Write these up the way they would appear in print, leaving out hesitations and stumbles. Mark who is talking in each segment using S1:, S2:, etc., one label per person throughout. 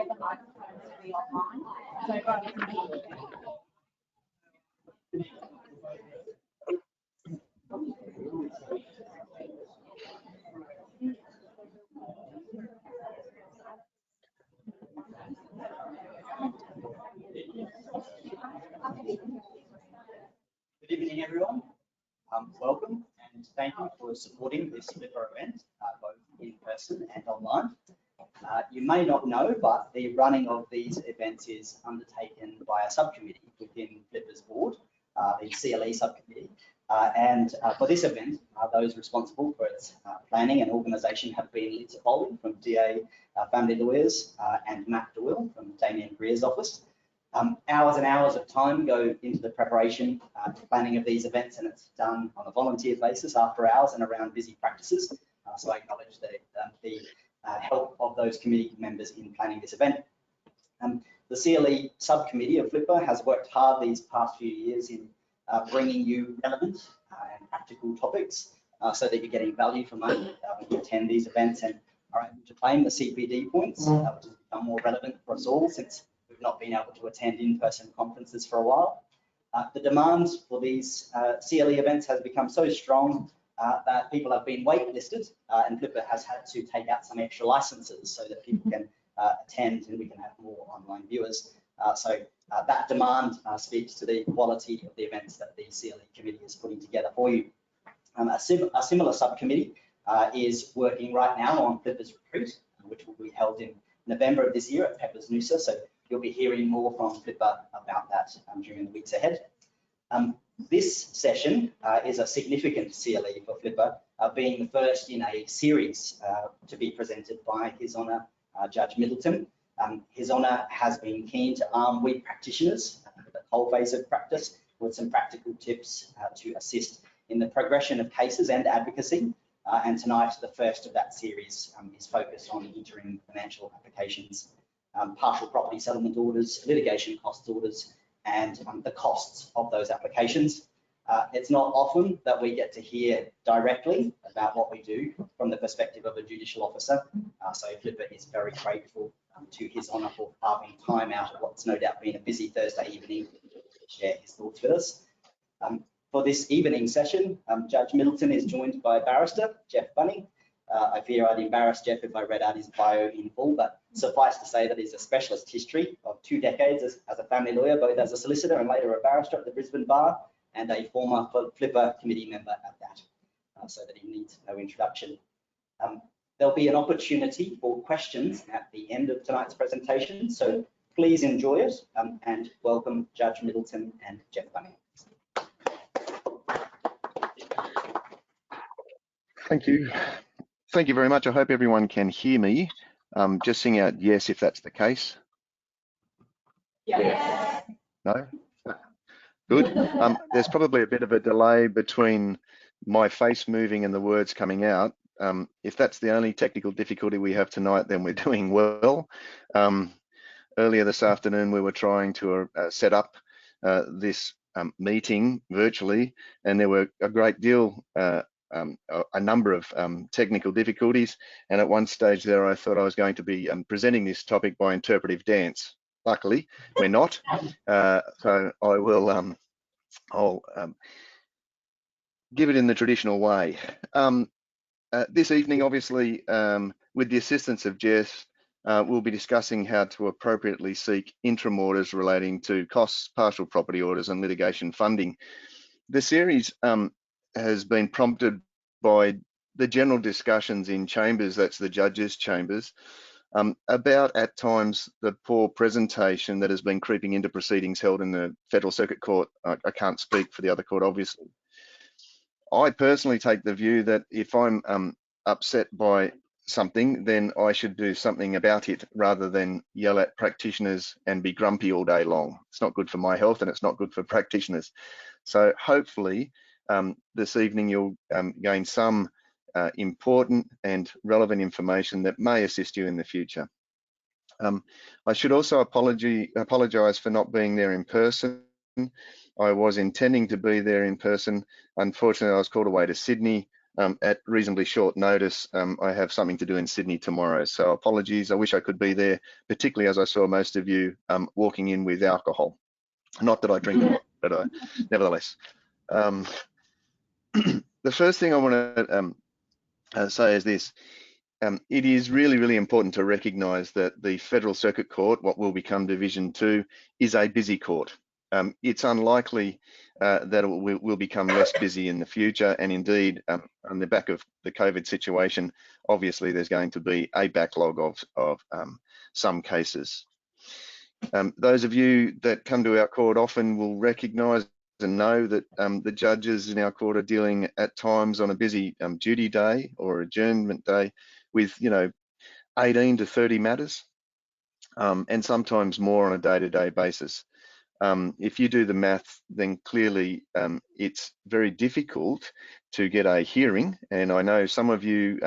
S1: share the microphone to be online. So
S2: Good evening, everyone. Welcome and thank you for supporting this FLPA event, both in person and online. You may not know, but the running of these events is undertaken by a subcommittee within FLPA's board, the CLE subcommittee. For this event, those responsible for its planning and organisation have been Lisa Foley from DA Family Lawyers and Matt DeWill from Damien Greer's office. Hours and hours of time go into the preparation, planning of these events, and it's done on a volunteer basis after hours and around busy practices. So I acknowledge the help of those committee members in planning this event. The CLE subcommittee of FLPA has worked hard these past few years in bringing you relevant and practical topics so that you're getting value for money when you attend these events and are able to claim the CPD points, which has become more relevant for us all since we've not been able to attend in-person conferences for a while. The demand for these CLE events has become so strong that people have been waitlisted, and FLPA has had to take out some extra licenses so that people can attend and we can have more online viewers. That demand speaks to the quality of the events that the CLE committee is putting together for you. A similar subcommittee is working right now on FLPA's retreat, which will be held in November of this year at Peppers Noosa. So you'll be hearing more from FLPA about that during the weeks ahead. This session is a significant CLE for FLPA, being the first in a series to be presented by His Honour Judge Middleton. His Honour has been keen to arm we practitioners at the coalface of practice with some practical tips to assist in the progression of cases and advocacy. And tonight, the first of that series is focused on interim financial applications, partial property settlement orders, litigation costs orders, and the costs of those applications. It's not often that we get to hear directly about what we do from the perspective of a judicial officer. So FLPA is very grateful to His Honour for carving time out of what's no doubt been a busy Thursday evening to share his thoughts with us. For this evening session, Judge Middleton is joined by Barrister Jeff Bunning. I fear I'd embarrass Jeff if I read out his bio in full, but suffice to say that he's a specialist history of 2 decades as a family lawyer, both as a solicitor and later a barrister at the Brisbane Bar, and a former FLPA committee member at that, so that he needs no introduction. There'll be an opportunity for questions at the end of tonight's presentation, so please enjoy it and welcome Judge Middleton and Jeff Bunning.
S3: Thank you. Thank you very much. I hope everyone can hear me. Just sing out yes if that's the case.
S1: yes.
S3: No? Good. There's probably a bit of a delay between my face moving and the words coming out. If that's the only technical difficulty we have tonight, then we're doing well. Earlier this afternoon, we were trying to set up this meeting virtually, and there were a great deal a number of technical difficulties, and at one stage there I thought I was going to be presenting this topic by interpretive dance. Luckily we're not, so I will I'll give it in the traditional way. This evening, obviously, with the assistance of Jess, we'll be discussing how to appropriately seek interim orders relating to costs, partial property orders and litigation funding. The series has been prompted by the general discussions in chambers, that's the judges' chambers, about at times the poor presentation that has been creeping into proceedings held in the Federal Circuit Court. I can't speak for the other court, obviously. I personally take the view that if I'm upset by something, then I should do something about it rather than yell at practitioners and be grumpy all day long. It's not good for my health and it's not good for practitioners. So hopefully this evening you'll gain some important and relevant information that may assist you in the future. I should also apologise for not being there in person. I was intending to be there in person. Unfortunately, I was called away to Sydney at reasonably short notice. I have something to do in Sydney tomorrow, so apologies. I wish I could be there, particularly as I saw most of you walking in with alcohol. Not that I drink a lot, but nevertheless. The first thing I want to say is this. It is really, really important to recognise that the Federal Circuit Court, what will become Division 2, is a busy court. It's unlikely that it will become less busy in the future, and indeed, on the back of the COVID situation, obviously there's going to be a backlog of some cases. Those of you that come to our court often will recognise and know that the judges in our court are dealing at times on a busy duty day or adjournment day with, 18 to 30 matters, and sometimes more on a day-to-day basis. If you do the math, then clearly it's very difficult to get a hearing, and I know some of you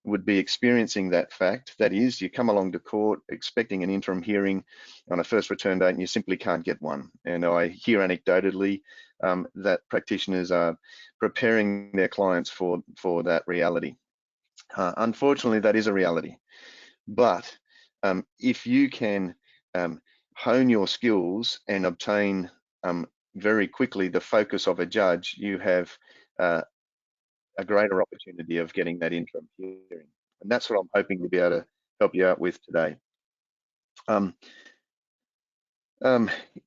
S3: would be experiencing that fact. That is, you come along to court expecting an interim hearing on a first return date and you simply can't get one. And I hear anecdotally that practitioners are preparing their clients for that reality. Unfortunately, that is a reality. But if you can hone your skills and obtain very quickly the focus of a judge, you have a greater opportunity of getting that interim hearing. And that's what I'm hoping to be able to help you out with today.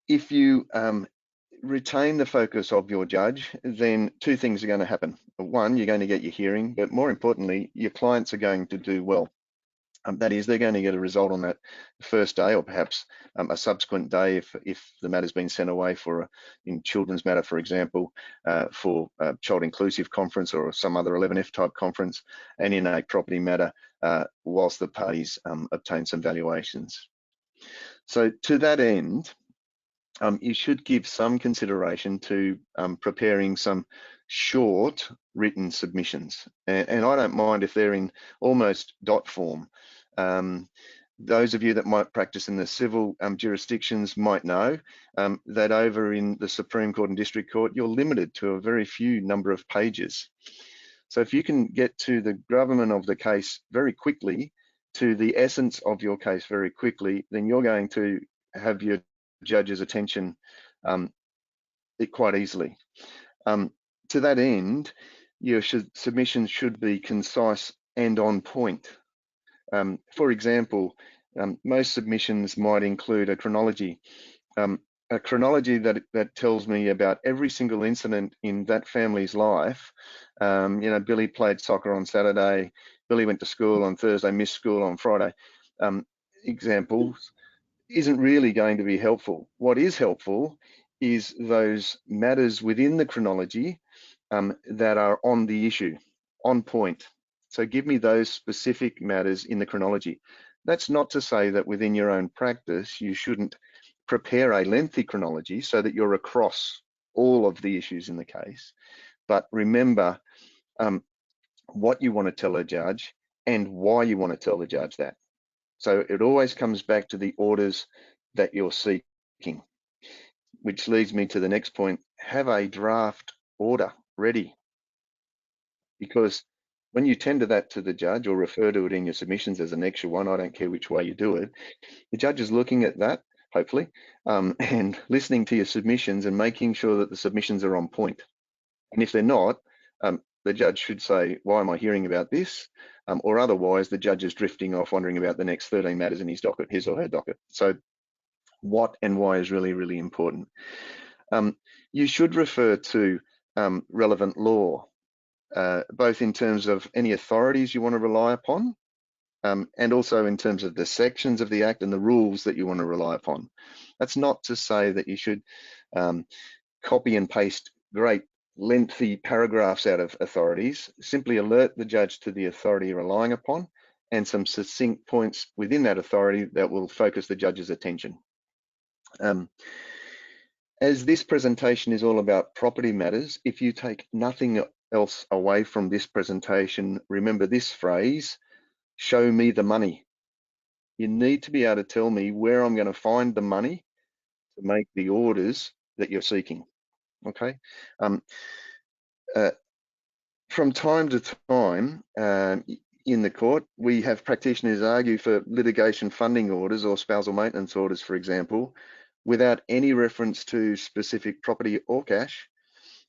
S3: If you retain the focus of your judge, then two things are going to happen. One, you're going to get your hearing, but more importantly, your clients are going to do well. That is, they're going to get a result on that first day, or perhaps a subsequent day if the matter's been sent away for, in children's matter, for example, for a child inclusive conference or some other 11F type conference, and in a property matter, whilst the parties obtain some valuations. So to that end, you should give some consideration to preparing some short written submissions. And I don't mind if they're in almost dot form. Those of you that might practice in the civil jurisdictions might know that over in the Supreme Court and District Court, you're limited to a very few number of pages. So if you can get to the gravamen of the case very quickly, to the essence of your case very quickly, then you're going to have your judge's attention quite easily. To that end, your submissions should be concise and on point. For example, most submissions might include a chronology that tells me about every single incident in that family's life. Billy played soccer on Saturday, Billy went to school on Thursday, missed school on Friday. Examples isn't really going to be helpful. What is helpful is those matters within the chronology that are on the issue, on point. So give me those specific matters in the chronology. That's not to say that within your own practice, you shouldn't prepare a lengthy chronology so that you're across all of the issues in the case. But remember what you want to tell a judge and why you want to tell the judge that. So it always comes back to the orders that you're seeking, which leads me to the next point. Have a draft order ready, because when you tender that to the judge or refer to it in your submissions as an extra one, I don't care which way you do it, the judge is looking at that, hopefully, and listening to your submissions and making sure that the submissions are on point. And if they're not, the judge should say, why am I hearing about this? Or otherwise, the judge is drifting off, wondering about the next 13 matters in his docket, his or her docket. So what and why is really, really important. You should refer to relevant law, both in terms of any authorities you want to rely upon, and also in terms of the sections of the Act and the rules that you want to rely upon. That's not to say that you should copy and paste great lengthy paragraphs out of authorities. Simply alert the judge to the authority you're relying upon and some succinct points within that authority that will focus the judge's attention. As this presentation is all about property matters, if you take nothing else away from this presentation, remember this phrase, show me the money. You need to be able to tell me where I'm going to find the money to make the orders that you're seeking, okay? From time to time in the court, we have practitioners argue for litigation funding orders or spousal maintenance orders, for example, without any reference to specific property or cash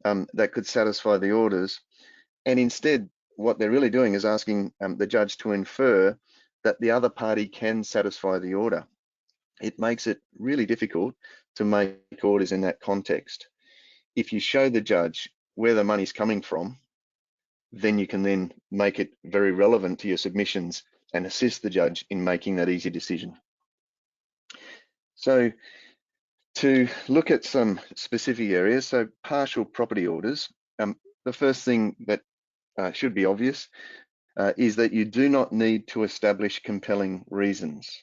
S3: that could satisfy the orders. And instead, what they're really doing is asking the judge to infer that the other party can satisfy the order. It makes it really difficult to make orders in that context. If you show the judge where the money's coming from, then you can then make it very relevant to your submissions and assist the judge in making that easy decision. So to look at some specific areas, so partial property orders, the first thing that should be obvious is that you do not need to establish compelling reasons.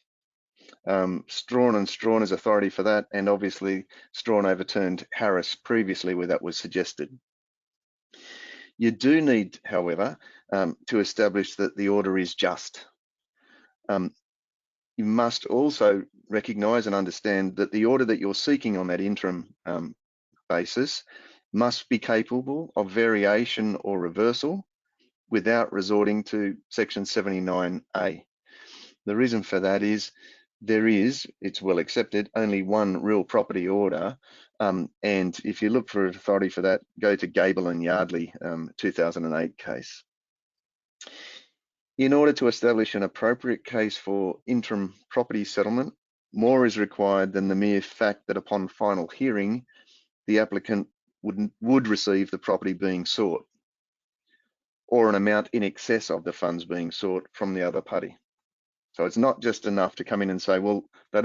S3: Strawn is authority for that, and obviously Strawn overturned Harris previously where that was suggested. You do need, however, to establish that the order is just. You must also recognise and understand that the order that you're seeking on that interim basis must be capable of variation or reversal without resorting to Section 79A. The reason for that is it's well accepted, only one real property order. And if you look for authority for that, go to Gable and Yardley 2008 case. In order to establish an appropriate case for interim property settlement, more is required than the mere fact that upon final hearing, the applicant would receive the property being sought, or an amount in excess of the funds being sought from the other party. So it's not just enough to come in and say, well, they're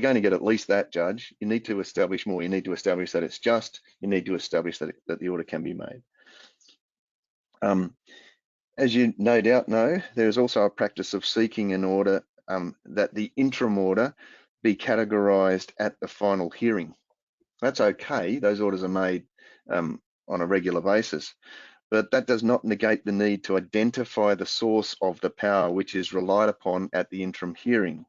S3: going to get at least that, judge. You need to establish more. You need to establish that it's just. You need to establish that the order can be made. As you no doubt know, there is also a practice of seeking an order that the interim order be categorised at the final hearing. That's okay. Those orders are made on a regular basis. But that does not negate the need to identify the source of the power which is relied upon at the interim hearing.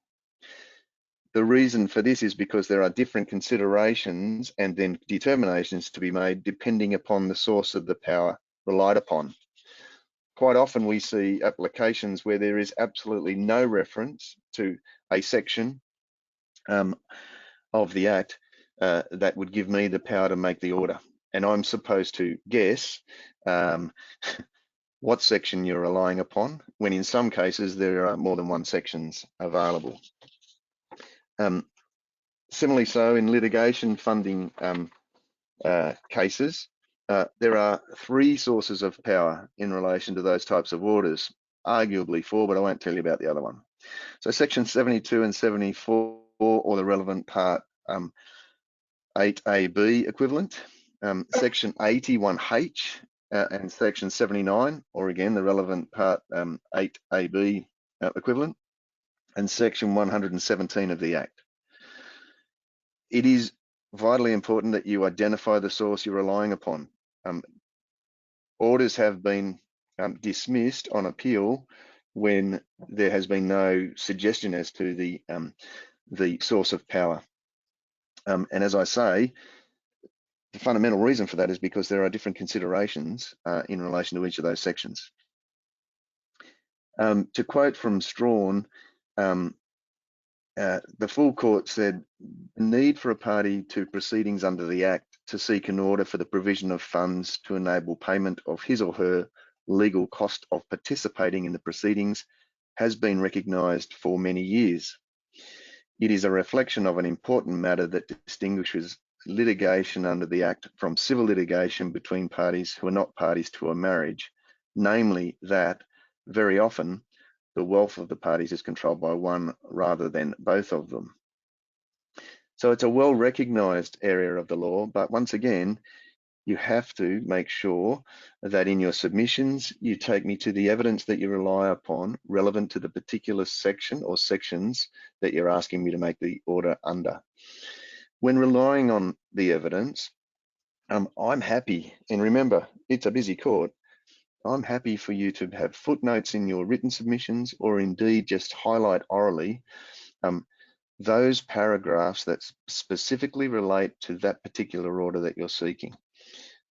S3: The reason for this is because there are different considerations and then determinations to be made depending upon the source of the power relied upon. Quite often we see applications where there is absolutely no reference to a section of the Act that would give me the power to make the order. And I'm supposed to guess what section you're relying upon, when in some cases there are more than one sections available. Similarly so in litigation funding cases, there are three sources of power in relation to those types of orders, arguably four, but I won't tell you about the other one. So section 72 and 74, or the relevant part 8AB equivalent, section 81H and section 79, or again the relevant part 8AB equivalent, and section 117 of the Act. It is vitally important that you identify the source you're relying upon. Orders have been dismissed on appeal when there has been no suggestion as to the source of power. And as I say, the fundamental reason for that is because there are different considerations in relation to each of those sections. To quote from Strawn, the full court said, the need for a party to proceedings under the Act to seek an order for the provision of funds to enable payment of his or her legal cost of participating in the proceedings has been recognised for many years. It is a reflection of an important matter that distinguishes litigation under the Act from civil litigation between parties who are not parties to a marriage, namely that very often the wealth of the parties is controlled by one rather than both of them. So it's a well-recognised area of the law, but once again, you have to make sure that in your submissions, you take me to the evidence that you rely upon relevant to the particular section or sections that you're asking me to make the order under. When relying on the evidence, I'm happy, and remember, it's a busy court, I'm happy for you to have footnotes in your written submissions, or indeed just highlight orally those paragraphs that specifically relate to that particular order that you're seeking.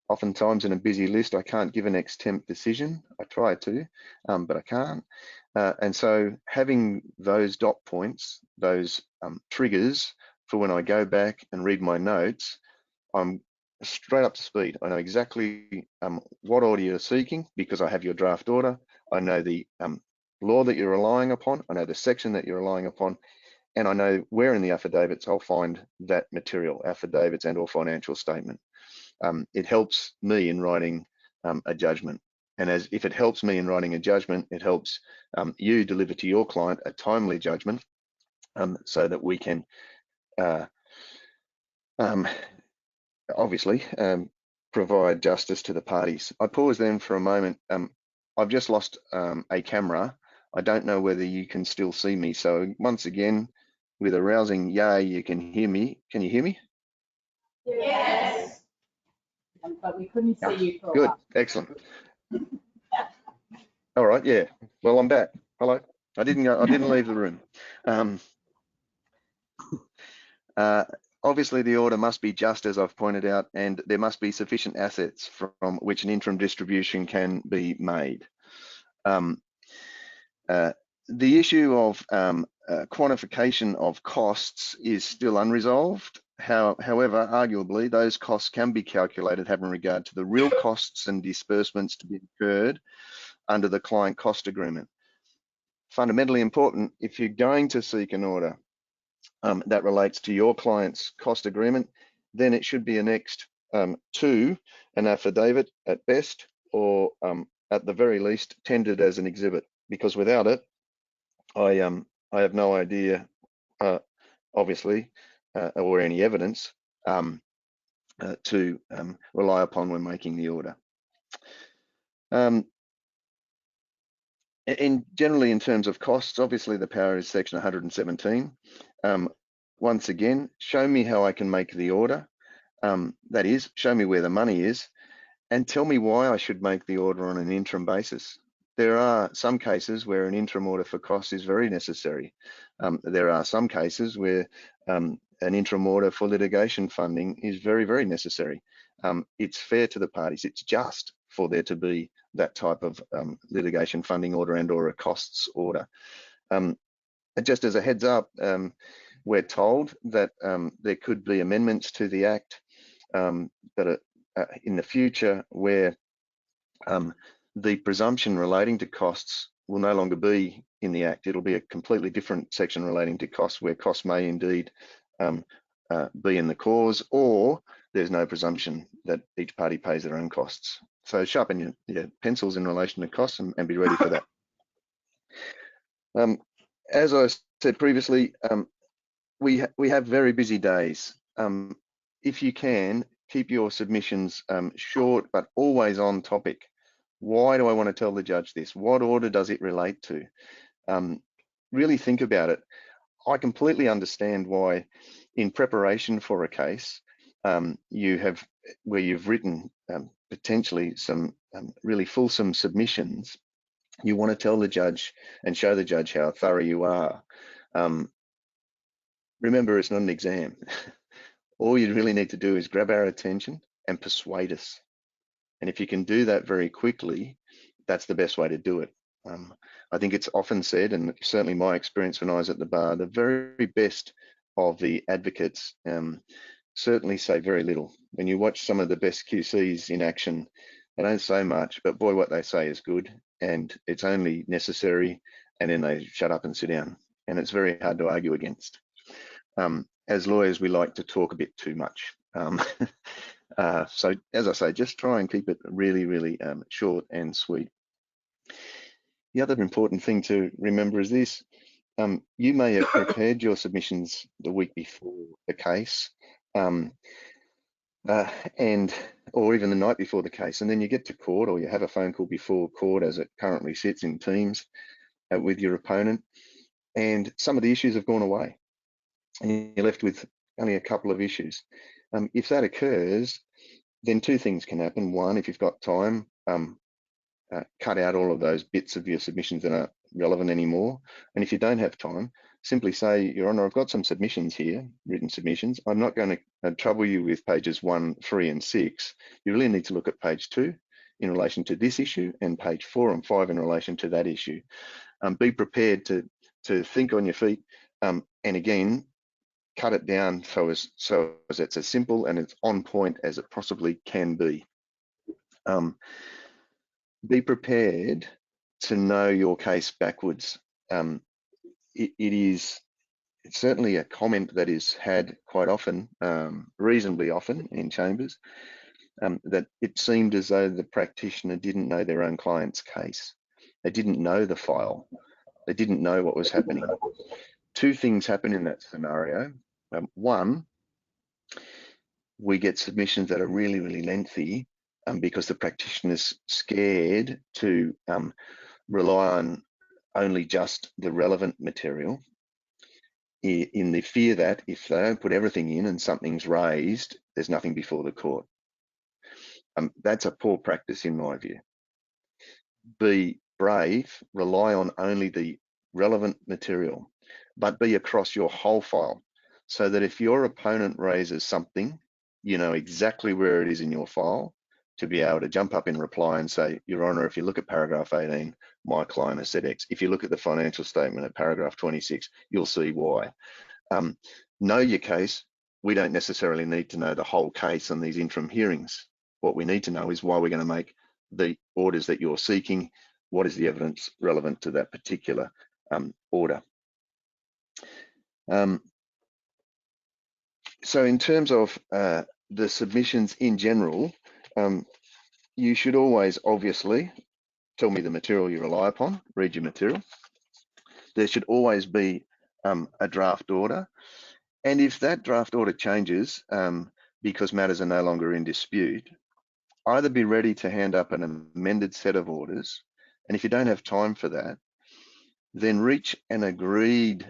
S3: Oftentimes in a busy list, I can't give an ex-temp decision. I try to, but I can't. And so having those dot points, those triggers for when I go back and read my notes, I'm straight up to speed. I know exactly what order you're seeking because I have your draft order. I know the law that you're relying upon. I know the section that you're relying upon. And I know where in the affidavits I'll find that material, affidavits and or financial statement. It helps me in writing a judgment. And as if it helps me in writing a judgment, it helps you deliver to your client a timely judgment so that we can obviously provide justice to the parties. I pause then for a moment. I've just lost a camera. I don't know whether you can still see me. So once again, with a rousing yay, you can hear me. Can you hear me?
S1: Yes. But we couldn't see you for a
S3: Good,
S1: while.
S3: excellent. All right, yeah. Well, I'm back. Hello. I didn't leave the room. Obviously, the order must be just as I've pointed out, and there must be sufficient assets from which an interim distribution can be made. The issue of quantification of costs is still unresolved. However, arguably, those costs can be calculated having regard to the real costs and disbursements to be incurred under the client cost agreement. Fundamentally important, if you're going to seek an order that relates to your client's cost agreement, then it should be annexed to an affidavit at best, or at the very least tendered as an exhibit, because without it, I have no idea, obviously, or any evidence to rely upon when making the order. Generally, in terms of costs, obviously the power is section 117. Once again, show me how I can make the order. That is, show me where the money is, and tell me why I should make the order on an interim basis. There are some cases where an interim order for costs is very necessary. There are some cases where an interim order for litigation funding is very, very necessary. It's fair to the parties. It's just for there to be that type of litigation funding order and or a costs order. Just as a heads up, we're told that there could be amendments to the Act that are in the future where the presumption relating to costs will no longer be in the Act. It'll be a completely different section relating to costs, where costs may indeed be in the cause, or there's no presumption that each party pays their own costs. So sharpen your pencils in relation to costs and be ready for that. As I said previously, we have very busy days. If you can, keep your submissions short, but always on topic. Why do I want to tell the judge this? What order does it relate to? Really think about it. I completely understand why, in preparation for a case, where you've written potentially some really fulsome submissions, you want to tell the judge and show the judge how thorough you are. Remember, it's not an exam. All you really need to do is grab our attention and persuade us. And if you can do that very quickly, that's the best way to do it. I think it's often said, and certainly my experience when I was at the bar, the very best of the advocates certainly say very little. When you watch some of the best QCs in action, they don't say much, but boy, what they say is good, and it's only necessary, and then they shut up and sit down, and it's very hard to argue against. As lawyers, we like to talk a bit too much. So as I say, just try and keep it really, really short and sweet. The other important thing to remember is this. You may have prepared your submissions the week before the case, or even the night before the case, and then you get to court, or you have a phone call before court as it currently sits in Teams with your opponent, and some of the issues have gone away, and you're left with only a couple of issues. If that occurs, then two things can happen. One, if you've got time, cut out all of those bits of your submissions that are relevant anymore. And if you don't have time, simply say, Your Honour, I've got some submissions here, written submissions. I'm not going to trouble you with pages 1, 3 and 6. You really need to look at page 2 in relation to this issue and page 4 and 5 in relation to that issue. Be prepared to think on your feet, and again, cut it down so as it's as simple and it's on point as it possibly can be. Be prepared to know your case backwards. It's certainly a comment that is had quite often, reasonably often in chambers, that it seemed as though the practitioner didn't know their own client's case. They didn't know the file. They didn't know what was happening. Two things happen in that scenario. One, we get submissions that are really, really lengthy because the practitioner's scared to rely on only just the relevant material, in the fear that if they don't put everything in and something's raised, there's nothing before the court. That's a poor practice in my view. Be brave, rely on only the relevant material, but be across your whole file, so that if your opponent raises something, you know exactly where it is in your file to be able to jump up in reply and say, Your Honour, if you look at paragraph 18, my client has said X. If you look at the financial statement at paragraph 26, you'll see why. Know your case. We don't necessarily need to know the whole case on these interim hearings. What we need to know is why we're going to make the orders that you're seeking. What is the evidence relevant to that particular order? So in terms of the submissions in general, you should always obviously tell me the material you rely upon, read your material. There should always be a draft order. And if that draft order changes because matters are no longer in dispute, either be ready to hand up an amended set of orders. And if you don't have time for that, then reach an agreement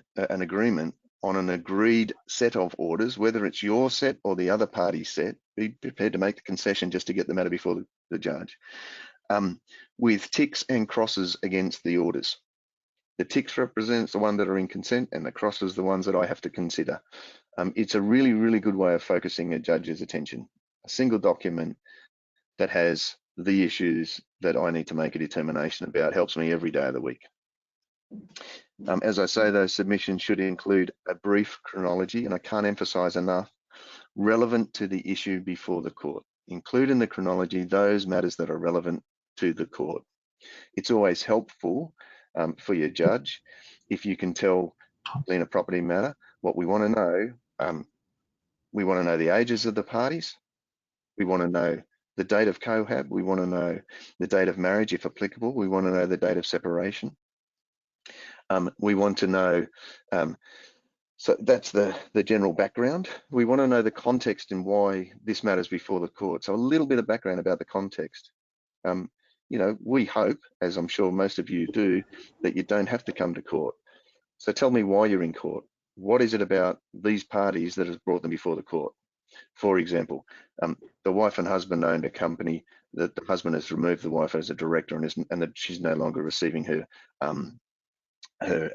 S3: on an agreed set of orders, whether it's your set or the other party's set. Be prepared to make the concession just to get the matter before the judge, with ticks and crosses against the orders. The ticks represents the ones that are in consent and the crosses the ones that I have to consider. It's a really, really good way of focusing a judge's attention. A single document that has the issues that I need to make a determination about helps me every day of the week. As I say, those submissions should include a brief chronology, and I can't emphasize enough, relevant to the issue before the court. Include in the chronology those matters that are relevant to the court. It's always helpful for your judge if you can tell in a property matter what we want to know. We want to know the ages of the parties. We want to know the date of cohab. We want to know the date of marriage, if applicable. We want to know the date of separation. We want to know, so that's the general background. We want to know the context and why this matters before the court. So a little bit of background about the context. You know, we hope, as I'm sure most of you do, that you don't have to come to court. So tell me why you're in court. What is it about these parties that has brought them before the court? For example, the wife and husband owned a company that the husband has removed the wife as a director and that she's no longer receiving her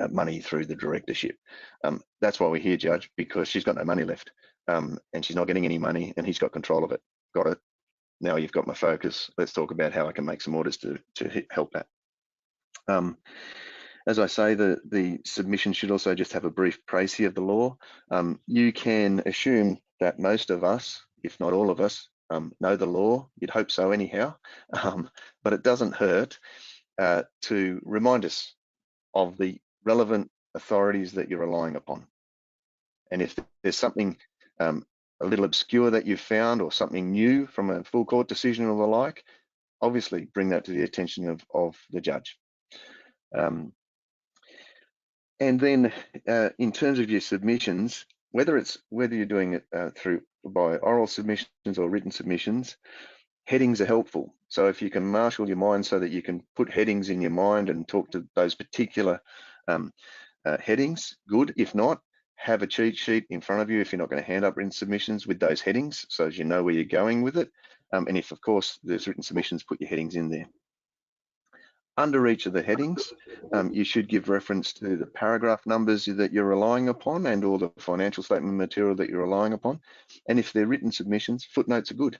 S3: money through the directorship. That's why we're here, Judge, because she's got no money left and she's not getting any money and he's got control of it. Got it. Now you've got my focus. Let's talk about how I can make some orders to help that. As I say, the submission should also just have a brief précis of the law. You can assume that most of us, if not all of us, know the law. You'd hope so anyhow, but it doesn't hurt to remind us of the relevant authorities that you're relying upon. And if there's something a little obscure that you've found or something new from a full court decision or the like, obviously bring that to the attention of the judge. And then in terms of your submissions, whether you're doing it by oral submissions or written submissions, headings are helpful. So if you can marshal your mind so that you can put headings in your mind and talk to those particular headings, good. If not, have a cheat sheet in front of you if you're not going to hand up written submissions with those headings, so as you know where you're going with it. And if, of course, there's written submissions, put your headings in there. Under each of the headings, you should give reference to the paragraph numbers that you're relying upon and all the financial statement material that you're relying upon. And if they're written submissions, footnotes are good.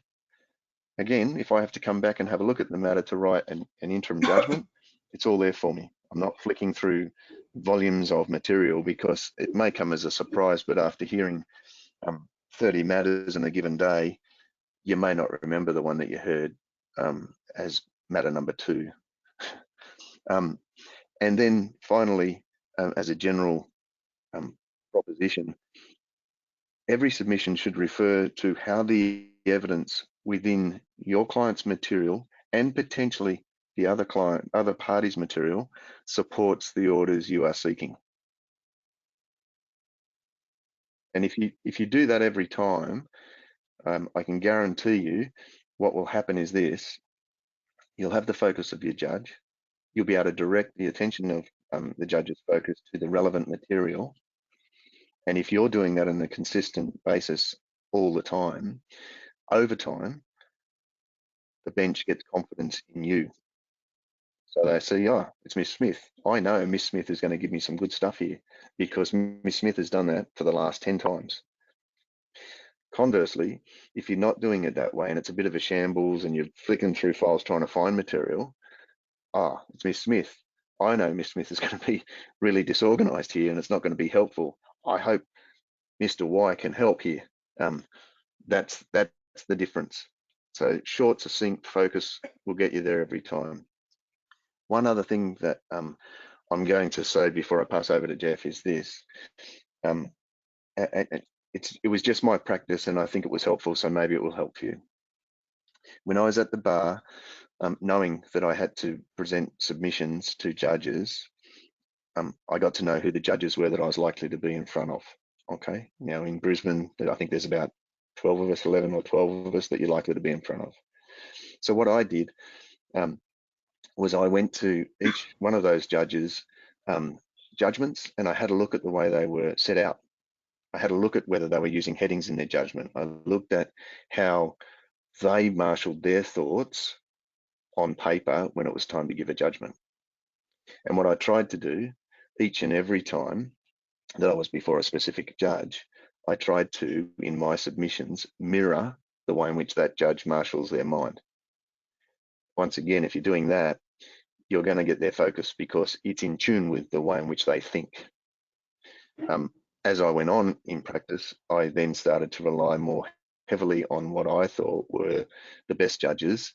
S3: Again, if I have to come back and have a look at the matter to write an interim judgment, it's all there for me. I'm not flicking through volumes of material because it may come as a surprise, but after hearing 30 matters in a given day, you may not remember the one that you heard as matter number 2. And then finally, as a general proposition, every submission should refer to how the evidence within your client's material and potentially the other party's material supports the orders you are seeking. And if you do that every time, I can guarantee you what will happen is this: you'll have the focus of your judge. You'll be able to direct the attention of the judge's focus to the relevant material. And if you're doing that on a consistent basis all the time, over time, the bench gets confidence in you. So they see, oh, it's Miss Smith. I know Miss Smith is going to give me some good stuff here because Miss Smith has done that for the last 10 times. Conversely, if you're not doing it that way and it's a bit of a shambles and you're flicking through files trying to find material, it's Miss Smith. I know Miss Smith is going to be really disorganized here and it's not going to be helpful. I hope Mr. Y can help here. That's the difference. So short, succinct focus will get you there every time. One other thing that I'm going to say before I pass over to Jeff is this. It was just my practice and I think it was helpful, so maybe it will help you. When I was at the bar, knowing that I had to present submissions to judges, I got to know who the judges were that I was likely to be in front of. Okay, now in Brisbane, I think there's about 12 of us, 11 or 12 of us that you're likely to be in front of. So what I did was I went to each one of those judges' judgments and I had a look at the way they were set out. I had a look at whether they were using headings in their judgment. I looked at how they marshaled their thoughts on paper when it was time to give a judgment. And what I tried to do each and every time that I was before a specific judge, I tried to, in my submissions, mirror the way in which that judge marshals their mind. Once again, if you're doing that, you're going to get their focus because it's in tune with the way in which they think. As I went on in practice, I then started to rely more heavily on what I thought were the best judges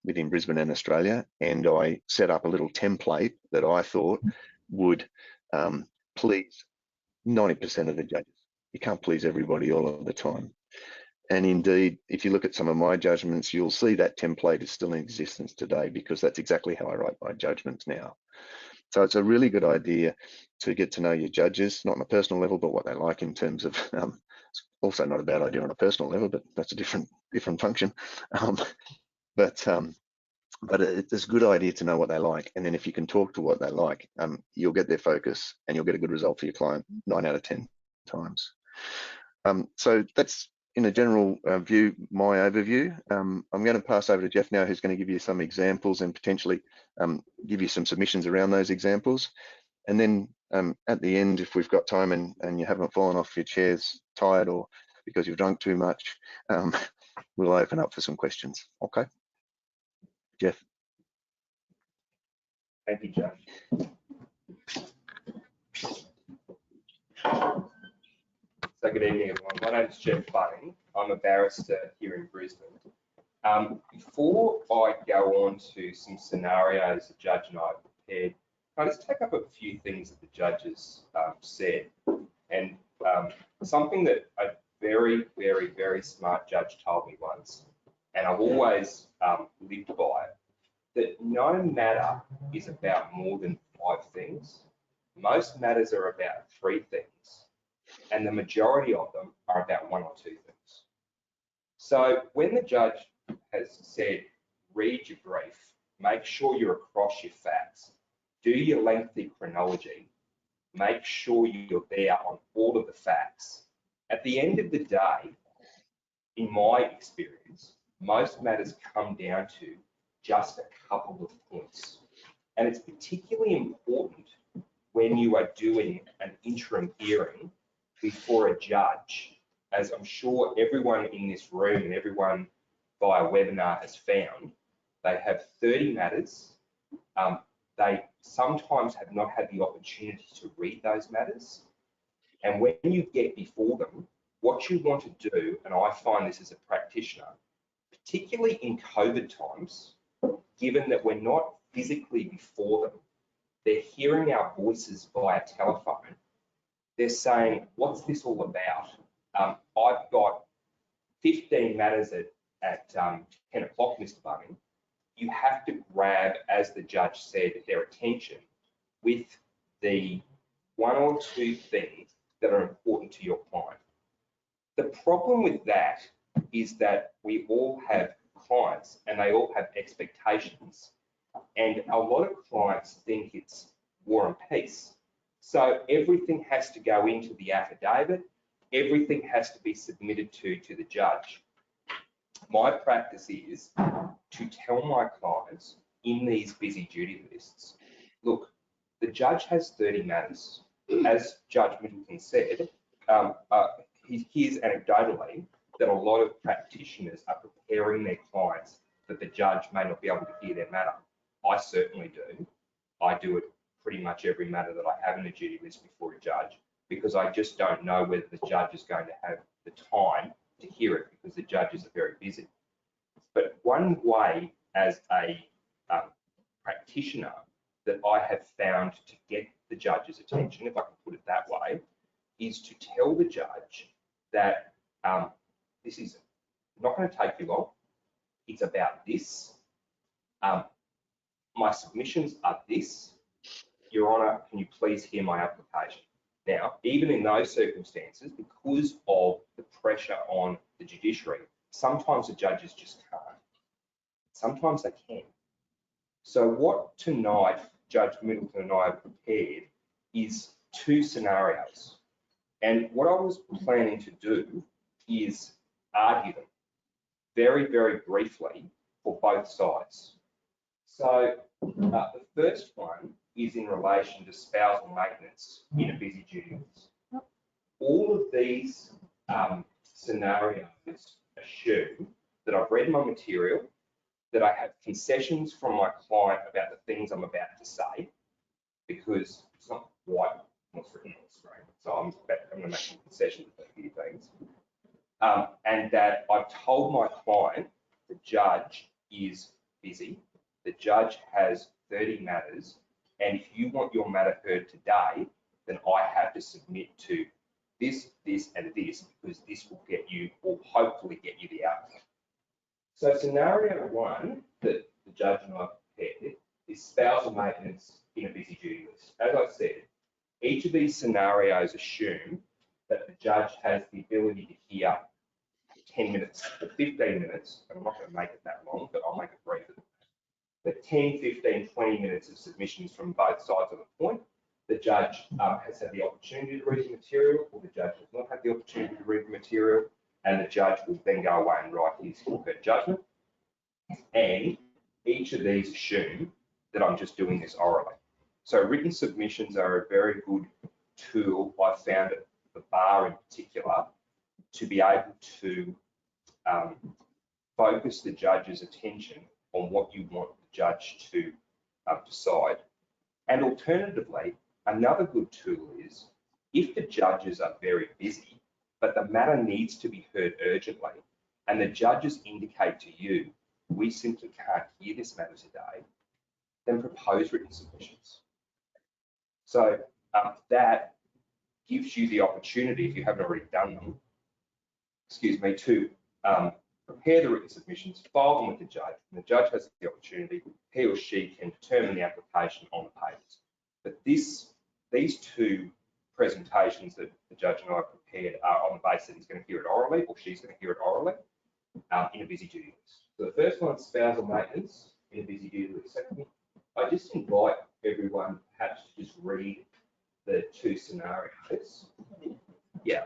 S3: within Brisbane and Australia, and I set up a little template that I thought would please 90% of the judges. You can't please everybody all of the time. And indeed, if you look at some of my judgments, you'll see that template is still in existence today because that's exactly how I write my judgments now. So it's a really good idea to get to know your judges, not on a personal level, but what they like in terms of, it's also not a bad idea on a personal level, but that's a different function. But it's a good idea to know what they like. And then if you can talk to what they like, you'll get their focus and you'll get a good result for your client 9 out of 10 times. So that's, in a general view, my overview. I'm going to pass over to Jeff now, who's going to give you some examples and potentially give you some submissions around those examples. And then at the end, if we've got time and you haven't fallen off your chairs tired or because you've drunk too much, we'll open up for some questions. Okay, Jeff.
S4: Thank you, Jeff. So good evening, everyone. My name is Jeff Bunning. I'm a barrister here in Brisbane. Before I go on to some scenarios the judge and I prepared, can I just take up a few things that the judges said? And something that a very, very, very smart judge told me once, and I've always lived by it, that no matter is about more than 5 things. Most matters are about 3 things. And the majority of them are about 1 or 2 things. So when the judge has said, read your brief, make sure you're across your facts, do your lengthy chronology, make sure you're there on all of the facts. At the end of the day, in my experience, most matters come down to just a couple of points. And it's particularly important when you are doing an interim hearing before a judge, as I'm sure everyone in this room and everyone via webinar has found. They have 30 matters. They sometimes have not had the opportunity to read those matters. And when you get before them, what you want to do, and I find this as a practitioner, particularly in COVID times, given that we're not physically before them, they're hearing our voices via telephone. They're saying, what's this all about? I've got 15 matters at 10 o'clock, Mr. Bunning. You have to grab, as the judge said, their attention with the one or two things that are important to your client. The problem with that is that we all have clients and they all have expectations. And a lot of clients think it's war and peace. So everything has to go into the affidavit. Everything has to be submitted to the judge. My practice is to tell my clients in these busy duty lists, look, the judge has 30 matters. As Judge Middleton said, he hears anecdotally that a lot of practitioners are preparing their clients that the judge may not be able to hear their matter. I certainly do. I do it pretty much every matter that I have in a duty list before a judge, because I just don't know whether the judge is going to have the time to hear it, because the judges are very busy. But one way as a practitioner that I have found to get the judge's attention, if I can put it that way, is to tell the judge that this is not going to take you long. It's about this. My submissions are this. Your Honour, can you please hear my application? Now, even in those circumstances, because of the pressure on the judiciary, sometimes the judges just can't. Sometimes they can. So what tonight Judge Middleton and I have prepared is two scenarios. And what I was planning to do is argue them very, very briefly for both sides. So the first one is in relation to spousal maintenance in a busy duty list. All of these scenarios assume that I've read my material, that I have concessions from my client about the things I'm about to say, because it's not quite what's written on the screen. So I'm going to make some concessions about a few things. And that I've told my client the judge is busy, the judge has 30 matters, and if you want your matter heard today, then I have to submit to this, this, and this, because this will get you, or hopefully get you the outcome. So scenario one that the judge and I prepared is spousal maintenance in a busy duty list. As I said, each of these scenarios assume that the judge has the ability to hear 10 minutes or 15 minutes, and I'm not going to make it that long, but I'll make it briefer. But 10, 15, 20 minutes of submissions from both sides of the point. The judge has had the opportunity to read the material, or the judge has not had the opportunity to read the material, and the judge will then go away and write his or her judgment. And each of these assume that I'm just doing this orally. So written submissions are a very good tool, I found at the bar in particular, to be able to focus the judge's attention on what you want the judge to decide. And alternatively, another good tool is if the judges are very busy, but the matter needs to be heard urgently, and the judges indicate to you, we simply can't hear this matter today, then propose written submissions. So that gives you the opportunity, if you haven't already done them, to prepare the written submissions, file them with the judge, and the judge has the opportunity, he or she can determine the application on the papers. But these two presentations that the judge and I prepared are on the basis that he's going to hear it orally, or she's going to hear it orally in a busy duty list. So the first one is spousal maintenance in a busy duty list. Second, I just invite everyone perhaps to just read the two scenarios. Yeah.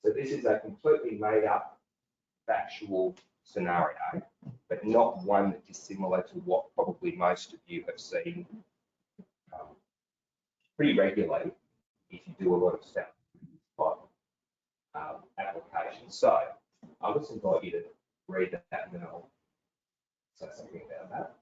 S4: So So this is a completely made up factual scenario, but not one that is similar to what probably most of you have seen pretty regularly if you do a lot of stuff like applications. So I'll just invite you to read that and then I'll say something about that.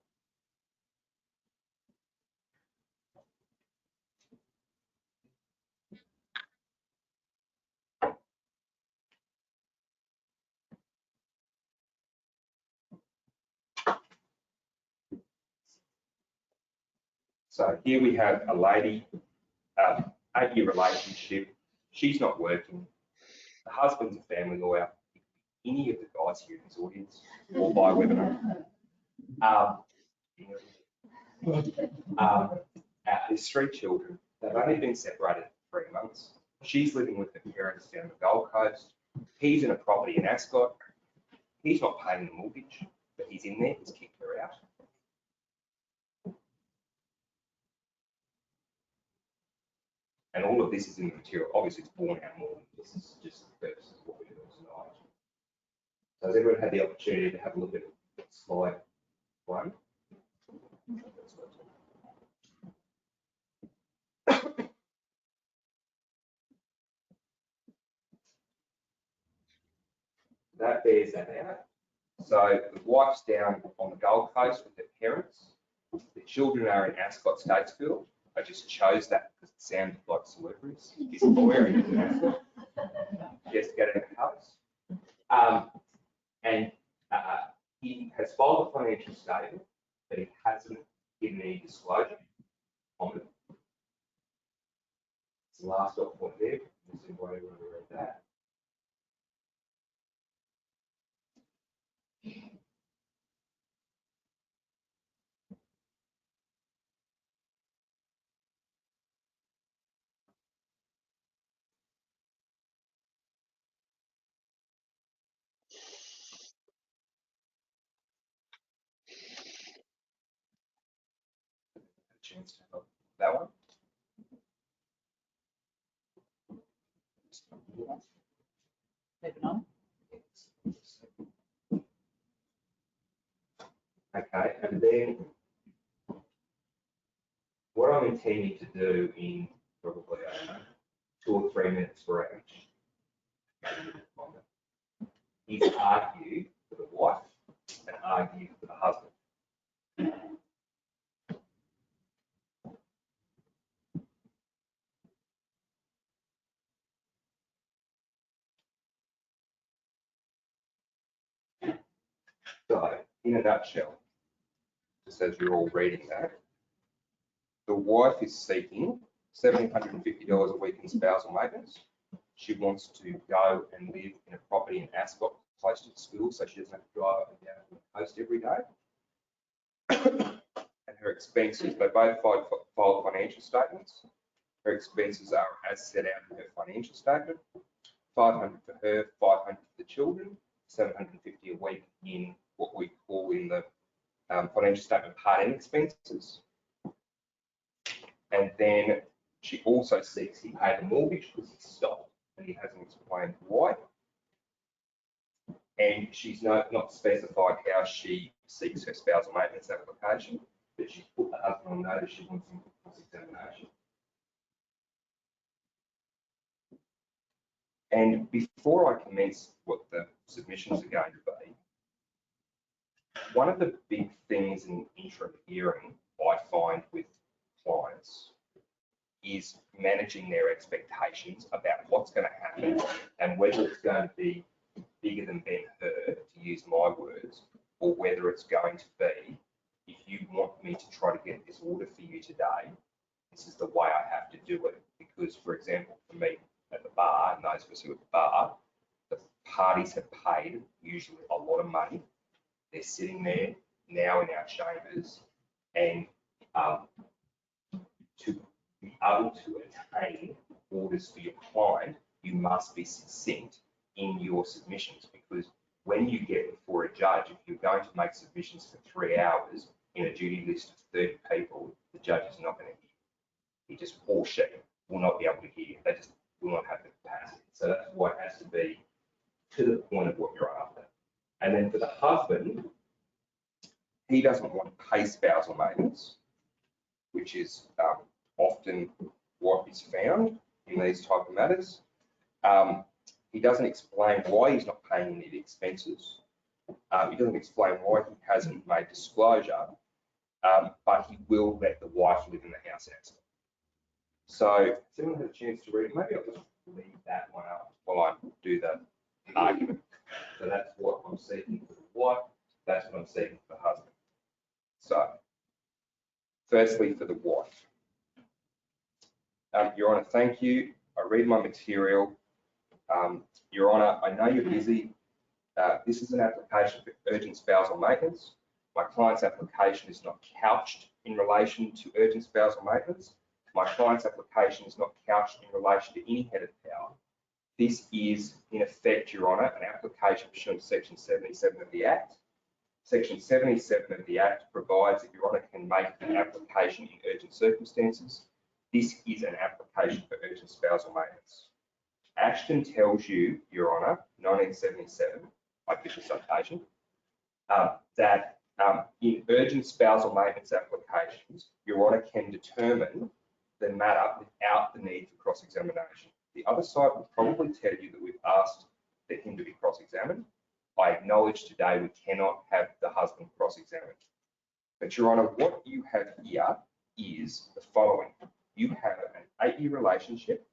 S4: So here we have a lady, 8-year relationship. She's not working. The husband's a family lawyer. Any of the guys here in this audience or by webinar. There's 3 children. They've only been separated for 3 months. She's living with her parents down the Gold Coast. He's in a property in Ascot. He's not paying the mortgage, but he's in there. He's kicked her out. And all of this is in the material. Obviously, it's borne out more. This is just the purpose of what we're doing tonight. So has everyone had the opportunity to have a look at slide 1? That bears that out. So the wife's down on the Gold Coast with her parents. The children are in Ascot State School. I just chose that because it sounded like celebrities. He's a lawyer in Ascot. He has to go to the house. And he has filed a financial statement, but he hasn't given any disclosure on it. It's the last dot point there. This is why you want to read that. Chance to help that one.
S1: Moving on.
S4: Okay, and then what I'm intending to do in probably 2 or 3 minutes for each is argue for the wife and argue for the husband. So, in a nutshell, just as you're all reading that, the wife is seeking $1,750 a week in spousal maintenance. She wants to go and live in a property in Ascot close to the school so she doesn't have to drive up and down the coast every day. And her expenses, they both filed financial statements. Her expenses are as set out in her financial statement. $500 for her, $500 for the children, $750 a week in what we call in the financial statement part N expenses. And then she also seeks he pay the mortgage because he stopped and he hasn't explained why. And she's not specified how she seeks her spousal maintenance application, but she's put the husband on notice she wants him for examination. And before I commence what the submissions are going to be, one of the big things in interim hearing I find with clients is managing their expectations about what's going to happen and whether it's going to be bigger than Ben Hur, to use my words, or whether it's going to be, if you want me to try to get this order for you today, this is the way I have to do it. Because, for example, for me at the bar, and those of us who are at the bar, the parties have paid usually a lot of money. They're sitting there now in our chambers, and to be able to attain orders for your client, you must be succinct in your submissions, because when you get before a judge, if you're going to make submissions for 3 hours in a duty list of 30 people, the judge is not going to hear. He just, or she will not be able to hear. They just will not have the capacity. So that's why it has to be to the point of what you're after. And then for the husband, he doesn't want to pay spousal maintenance, which is often what is found in these type of matters. He doesn't explain why he's not paying any of the expenses. He doesn't explain why he hasn't made disclosure, but he will let the wife live in the house outside. So if anyone has a chance to read it, maybe I'll just leave that one up while I do the argument. So that's what I'm seeking for the wife, that's what I'm seeking for the husband. So firstly, for the wife. Your Honour, thank you. I read my material. Your Honour, I know you're busy. This is an application for urgent spousal maintenance. My client's application is not couched in relation to urgent spousal maintenance. My client's application is not couched in relation to any head of power. This is, in effect, Your Honour, an application pursuant to Section 77 of the Act. Section 77 of the Act provides that Your Honour can make an application in urgent circumstances. This is an application for urgent spousal maintenance. Ashton tells you, Your Honour, 1977, official citation, that in urgent spousal maintenance applications, Your Honour can determine the matter without the need for cross-examination. The other side will probably tell you that we've asked for him to be cross-examined. I acknowledge today we cannot have the husband cross-examined. But Your Honour, what you have here is the following. You have an 8-year relationship,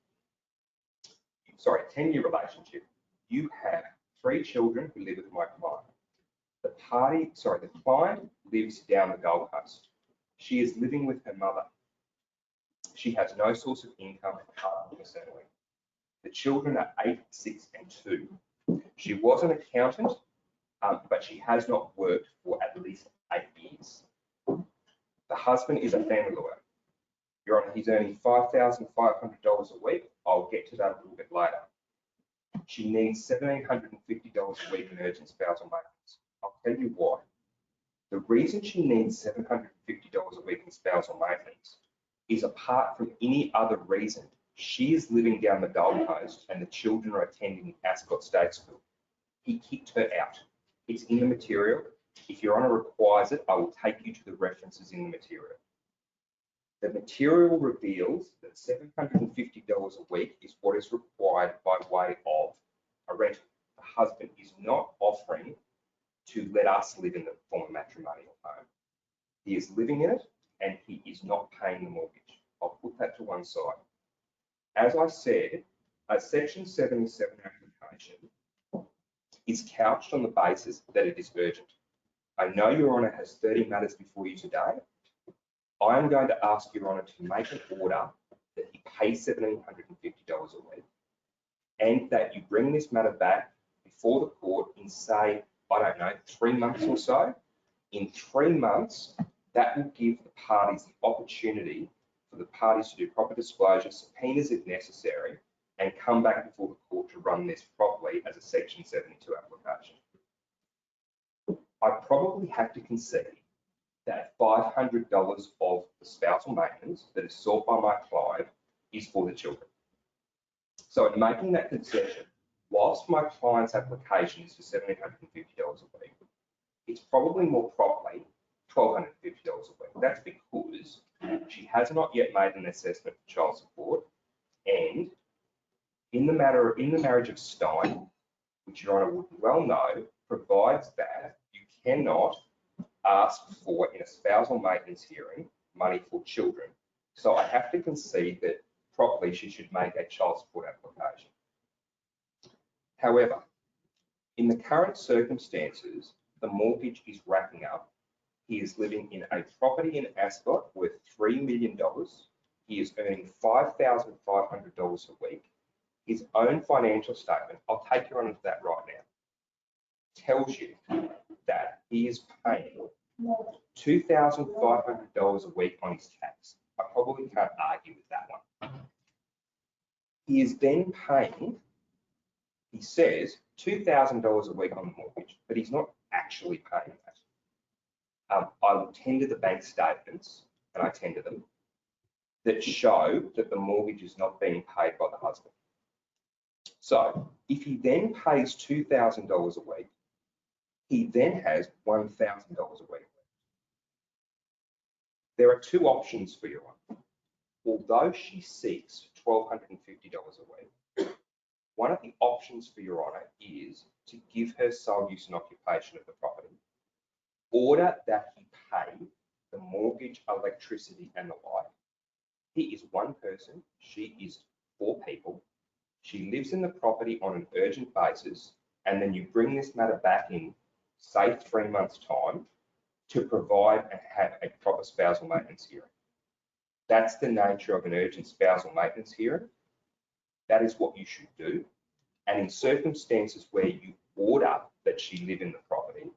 S4: sorry, 10-year relationship. You have 3 children who live with my client. The client lives down the Gold Coast. She is living with her mother. She has no source of income apart from maternity. The children are 8, 6, and 2. She was an accountant, but she has not worked for at least 8 years. The husband is a family lawyer. Your Honour, he's earning $5,500 a week. I'll get to that a little bit later. She needs $1,750 a week in urgent spousal maintenance. I'll tell you why. The reason she needs $750 a week in spousal maintenance is apart from any other reason. She is living down the Gold Coast and the children are attending Ascot State School. He kicked her out. It's in the material. If Your Honour requires it, I will take you to the references in the material. The material reveals that $750 a week is what is required by way of a rental. The husband is not offering to let us live in the former matrimonial home. He is living in it and he is not paying the mortgage. I'll put that to one side. As I said, a Section 77 application is couched on the basis that it is urgent. I know Your Honour has 30 matters before you today. I am going to ask Your Honour to make an order that he pays $1,750 a week and that you bring this matter back before the court in, say, I don't know, 3 months or so. In 3 months, that will give the parties the opportunity for the parties to do proper disclosure, subpoenas if necessary, and come back before the court to run this properly as a Section 72 application. I probably have to concede that $500 of the spousal maintenance that is sought by my client is for the children. So in making that concession, whilst my client's application is for $1,750 a week, it's probably more properly $1,250 a week. That's because she has not yet made an assessment for child support, and in the marriage of Stein, which Your Honour would well know, provides that you cannot ask for, in a spousal maintenance hearing, money for children. So I have to concede that properly she should make a child support application. However, in the current circumstances, the mortgage is racking up. He is living in a property in Ascot worth $3 million. He is earning $5,500 a week. His own financial statement, I'll take you on to that right now, tells you that he is paying $2,500 a week on his tax. I probably can't argue with that one. He is then paying, he says, $2,000 a week on the mortgage, but he's not actually paying that. I will tender the bank statements, and I tender them, that show that the mortgage is not being paid by the husband. So if he then pays $2,000 a week, he then has $1,000 a week. There are two options for your one. Although she seeks $1,250 a week, one of the options for Your Honour is to give her sole use and occupation of the property, order that he pay the mortgage, electricity and the like. He is one person, she is 4 people. She lives in the property on an urgent basis, and then you bring this matter back in, say, 3 months' time to provide and have a proper spousal maintenance hearing. That's the nature of an urgent spousal maintenance hearing. That is what you should do. And in circumstances where you order that she live in the property,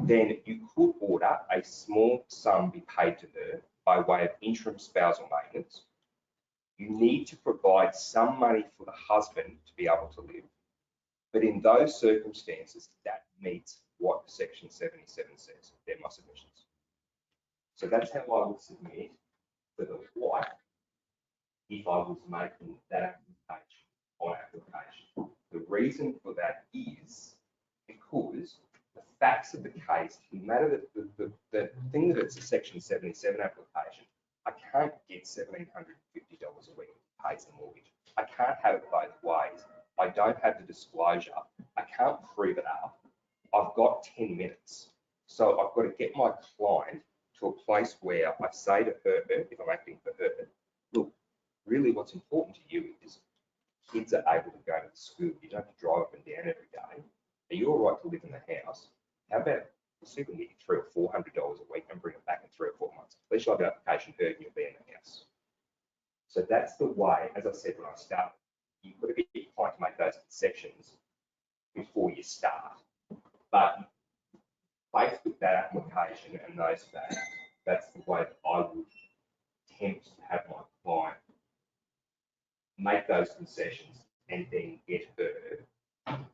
S4: then you could order a small sum be paid to her by way of interim spousal maintenance. You need to provide some money for the husband to be able to live. But in those circumstances, that meets what Section 77 says. They're my submissions. So that's how I would submit for the wife if I was making that application on application. The reason for that is because the facts of the case, no matter the thing that it's a Section 77 application, I can't get $1,750 a week to pay the mortgage. I can't have it both ways. I don't have the disclosure. I can't prove it up. I've got 10 minutes. So I've got to get my client to a place where I say to her, if I'm acting for her, look, really what's important to you is kids are able to go to school. You don't have to drive up and down every day. Are you all right to live in the house? How about see if we can get you $300 or $400 a week and bring it back in 3 or 4 months? At least you'll have an application heard and you'll be in the house. So that's the way, as I said when I started, you've got to get your client to make those concessions before you start. But faced with that application and those facts, that's the way that I would attempt to have my client make those concessions and then get her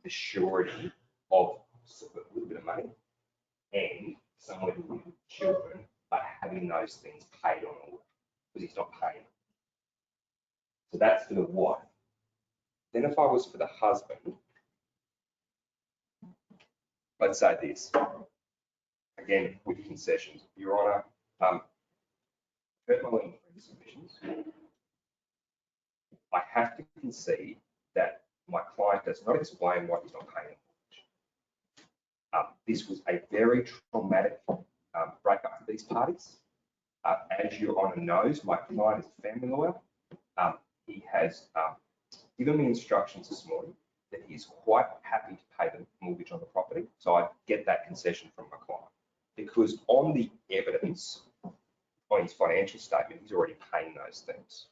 S4: the surety of a little bit of money and somewhere to live with children, but having those things paid on order because he's not paying. So that's for the wife. Then if I was for the husband, let's say this, again, with concessions. Your Honour, heard my legal submissions. I have to concede that my client does not explain why he's not paying the mortgage. This was a very traumatic breakup for these parties. As Your Honour knows, my client is a family lawyer. He has given me instructions this morning that he is quite happy to pay the mortgage on the property. So I get that concession from my client because on the evidence, on his financial statement, he's already paying those things.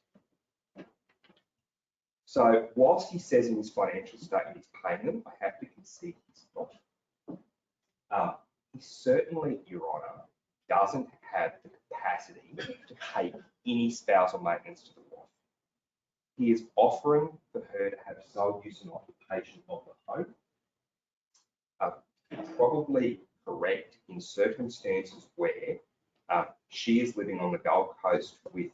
S4: So whilst he says in his financial statement he's paying them, I have to concede he's not. He certainly, Your Honour, doesn't have the capacity to pay any spousal maintenance to the wife. He is offering for her to have sole use and occupation of the home. Probably correct in circumstances where she is living on the Gold Coast with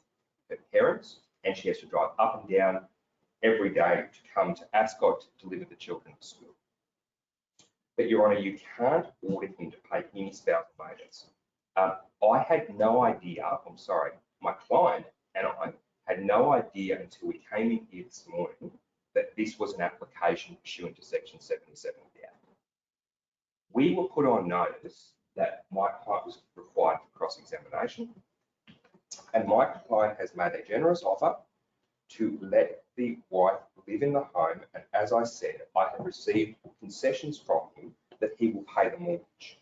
S4: her parents and she has to drive up and down every day to come to Ascot to deliver the children to school. But Your Honour, you can't order him to pay any spousal maintenance. I had no idea, I'm sorry, my client and I had no idea until we came in here this morning that this was an application pursuant to Section 77 of the Act. We were put on notice that my client was required for cross-examination, and my client has made a generous offer to let the wife live in the home, and as I said, I have received concessions from him that he will pay the mortgage.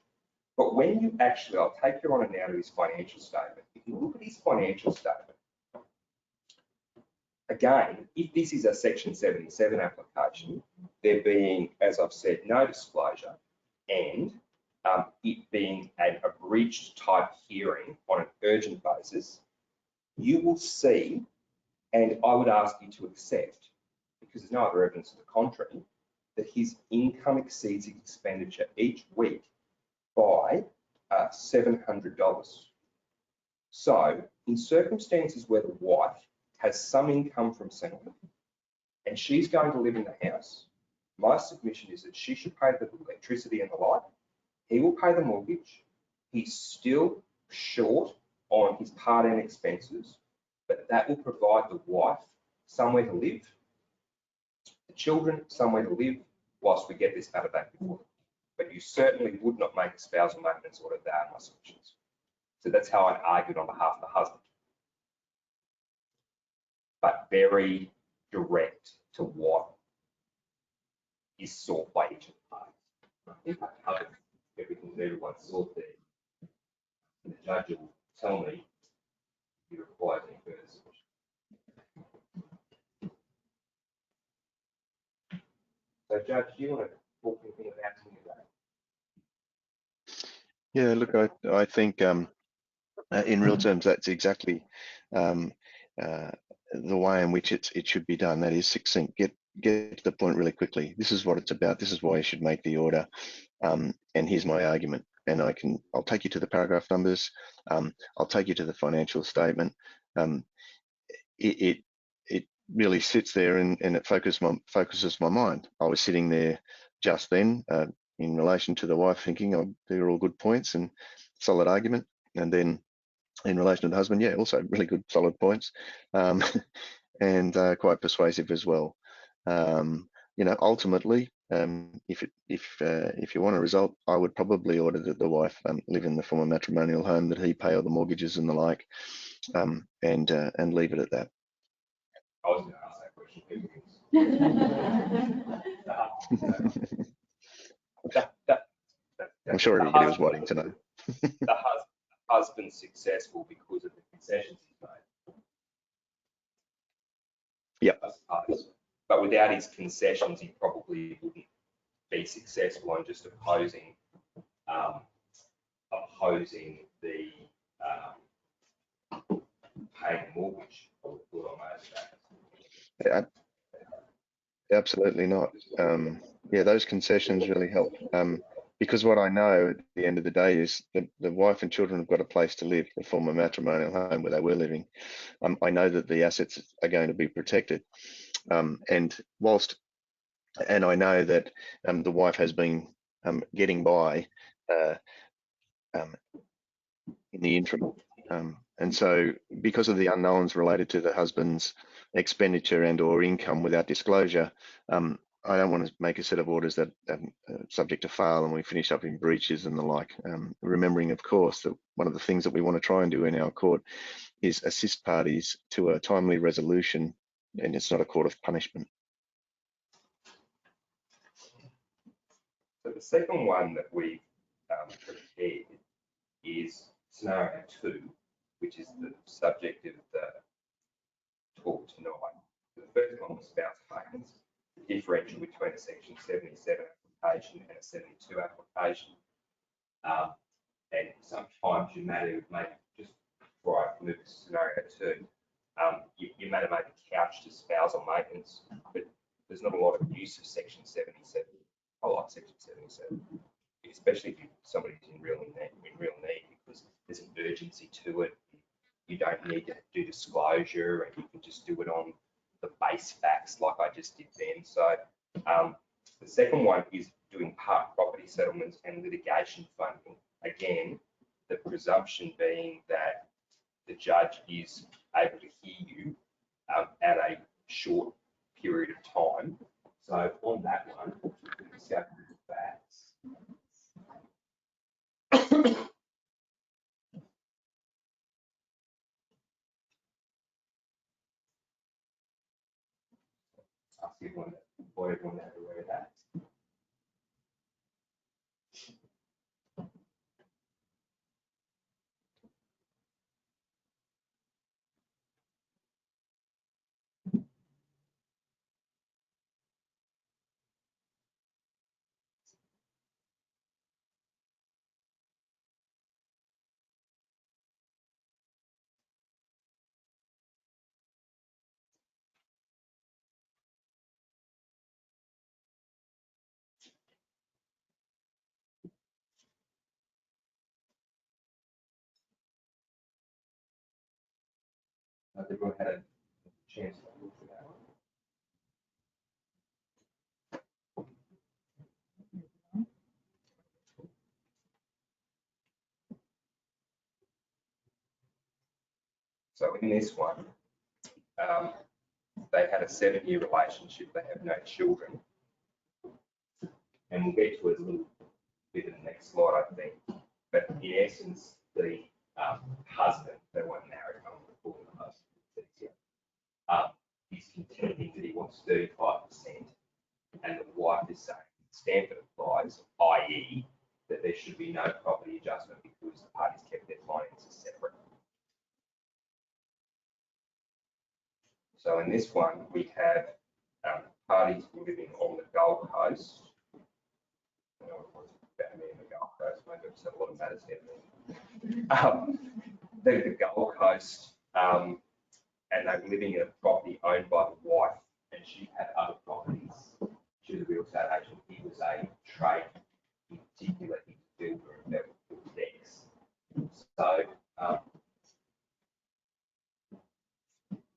S4: But when you actually, I'll take Your Honour now to his financial statement. If you look at his financial statement, again, if this is a Section 77 application, there being, as I've said, no disclosure and it being a breached type hearing on an urgent basis, you will see, and I would ask you to accept, because there's no other evidence to the contrary, that his income exceeds his expenditure each week by $700. So in circumstances where the wife has some income from somewhere, and she's going to live in the house, my submission is that she should pay the electricity and the light. He will pay the mortgage. He's still short on his part and expenses, but that will provide the wife somewhere to live, the children somewhere to live, whilst we get this matter back before them. But you certainly would not make a spousal maintenance order. They are my submissions. So that's how I argued on behalf of the husband. But very direct to what is sought by each of the parties. I think I covered everything that everyone sought there. The judge will tell me if he requires any further submission. So, Judge, do you want to talk anything about any of that?
S3: Yeah, look, I think in real terms, that's exactly the way in which it should be done. That is succinct. Get to the point really quickly. This is what it's about. This is why you should make the order. And here's my argument. And I'll take you to the paragraph numbers. I'll take you to the financial statement. It really sits there and it focuses my mind. I was sitting there just then in relation to the wife, thinking, oh, they're all good points and solid argument. And then in relation to the husband, yeah, also really good, solid points, and quite persuasive as well. You know, ultimately, if you want a result, I would probably order that the wife live in the former matrimonial home, that he pay all the mortgages and the like, and leave it at that.
S4: I was going to ask that question.
S3: I'm sure everybody was wanting to know.
S4: The husband's successful because of the concessions he's made.
S3: Yep.
S4: I suppose. But without his concessions, he probably wouldn't be successful on just opposing the paying mortgage.
S3: Absolutely not. Yeah, those concessions really help. Because what I know at the end of the day is that the wife and children have got a place to live, the former matrimonial home where they were living. I know that the assets are going to be protected. And I know that the wife has been getting by in the interim. And so because of the unknowns related to the husband's expenditure and or income without disclosure, I don't want to make a set of orders that are subject to fail and we finish up in breaches and the like. Remembering, of course, that one of the things that we want to try and do in our court is assist parties to a timely resolution, and it's not a court of punishment.
S4: So the second one that we've prepared is scenario 2, which is the subject of the talk tonight. The first one was spouse payments, the differential between a Section 77 application and a 72 application. And sometimes you may have, just before I move to scenario 2, you may have made a couch to spousal maintenance, but there's not a lot of use of Section 77. I like Section 77, especially if somebody's in real need, because there's an urgency to it. You don't need to do disclosure, and you can just do it on the base facts like I just did then. So the second one is doing part property settlements and litigation funding. Again, the presumption being that the judge is able to hear you at a short period of time. So on that one, let's go through the facts. Ask everyone that aware of that. Has everyone had a chance to look at that one? So in this one, they had a 7-year relationship. They have no children. And we'll get to it a little bit in the next slide, I think. But in essence, the husband, they weren't married, I'm going to call him the husband, he's contending that he wants 35%, and the wife is saying Stanford applies, i.e., that there should be no property adjustment because the parties kept their finances separate. So in this one, we have parties living on the Gold Coast. I know it was about me in the Gold Coast, maybe it's a lot of matters here. They're the Gold Coast, and they're living in a property owned by the wife, and she had other properties. She was a real estate agent. He was a trade, in particular, he was a builder and built decks. So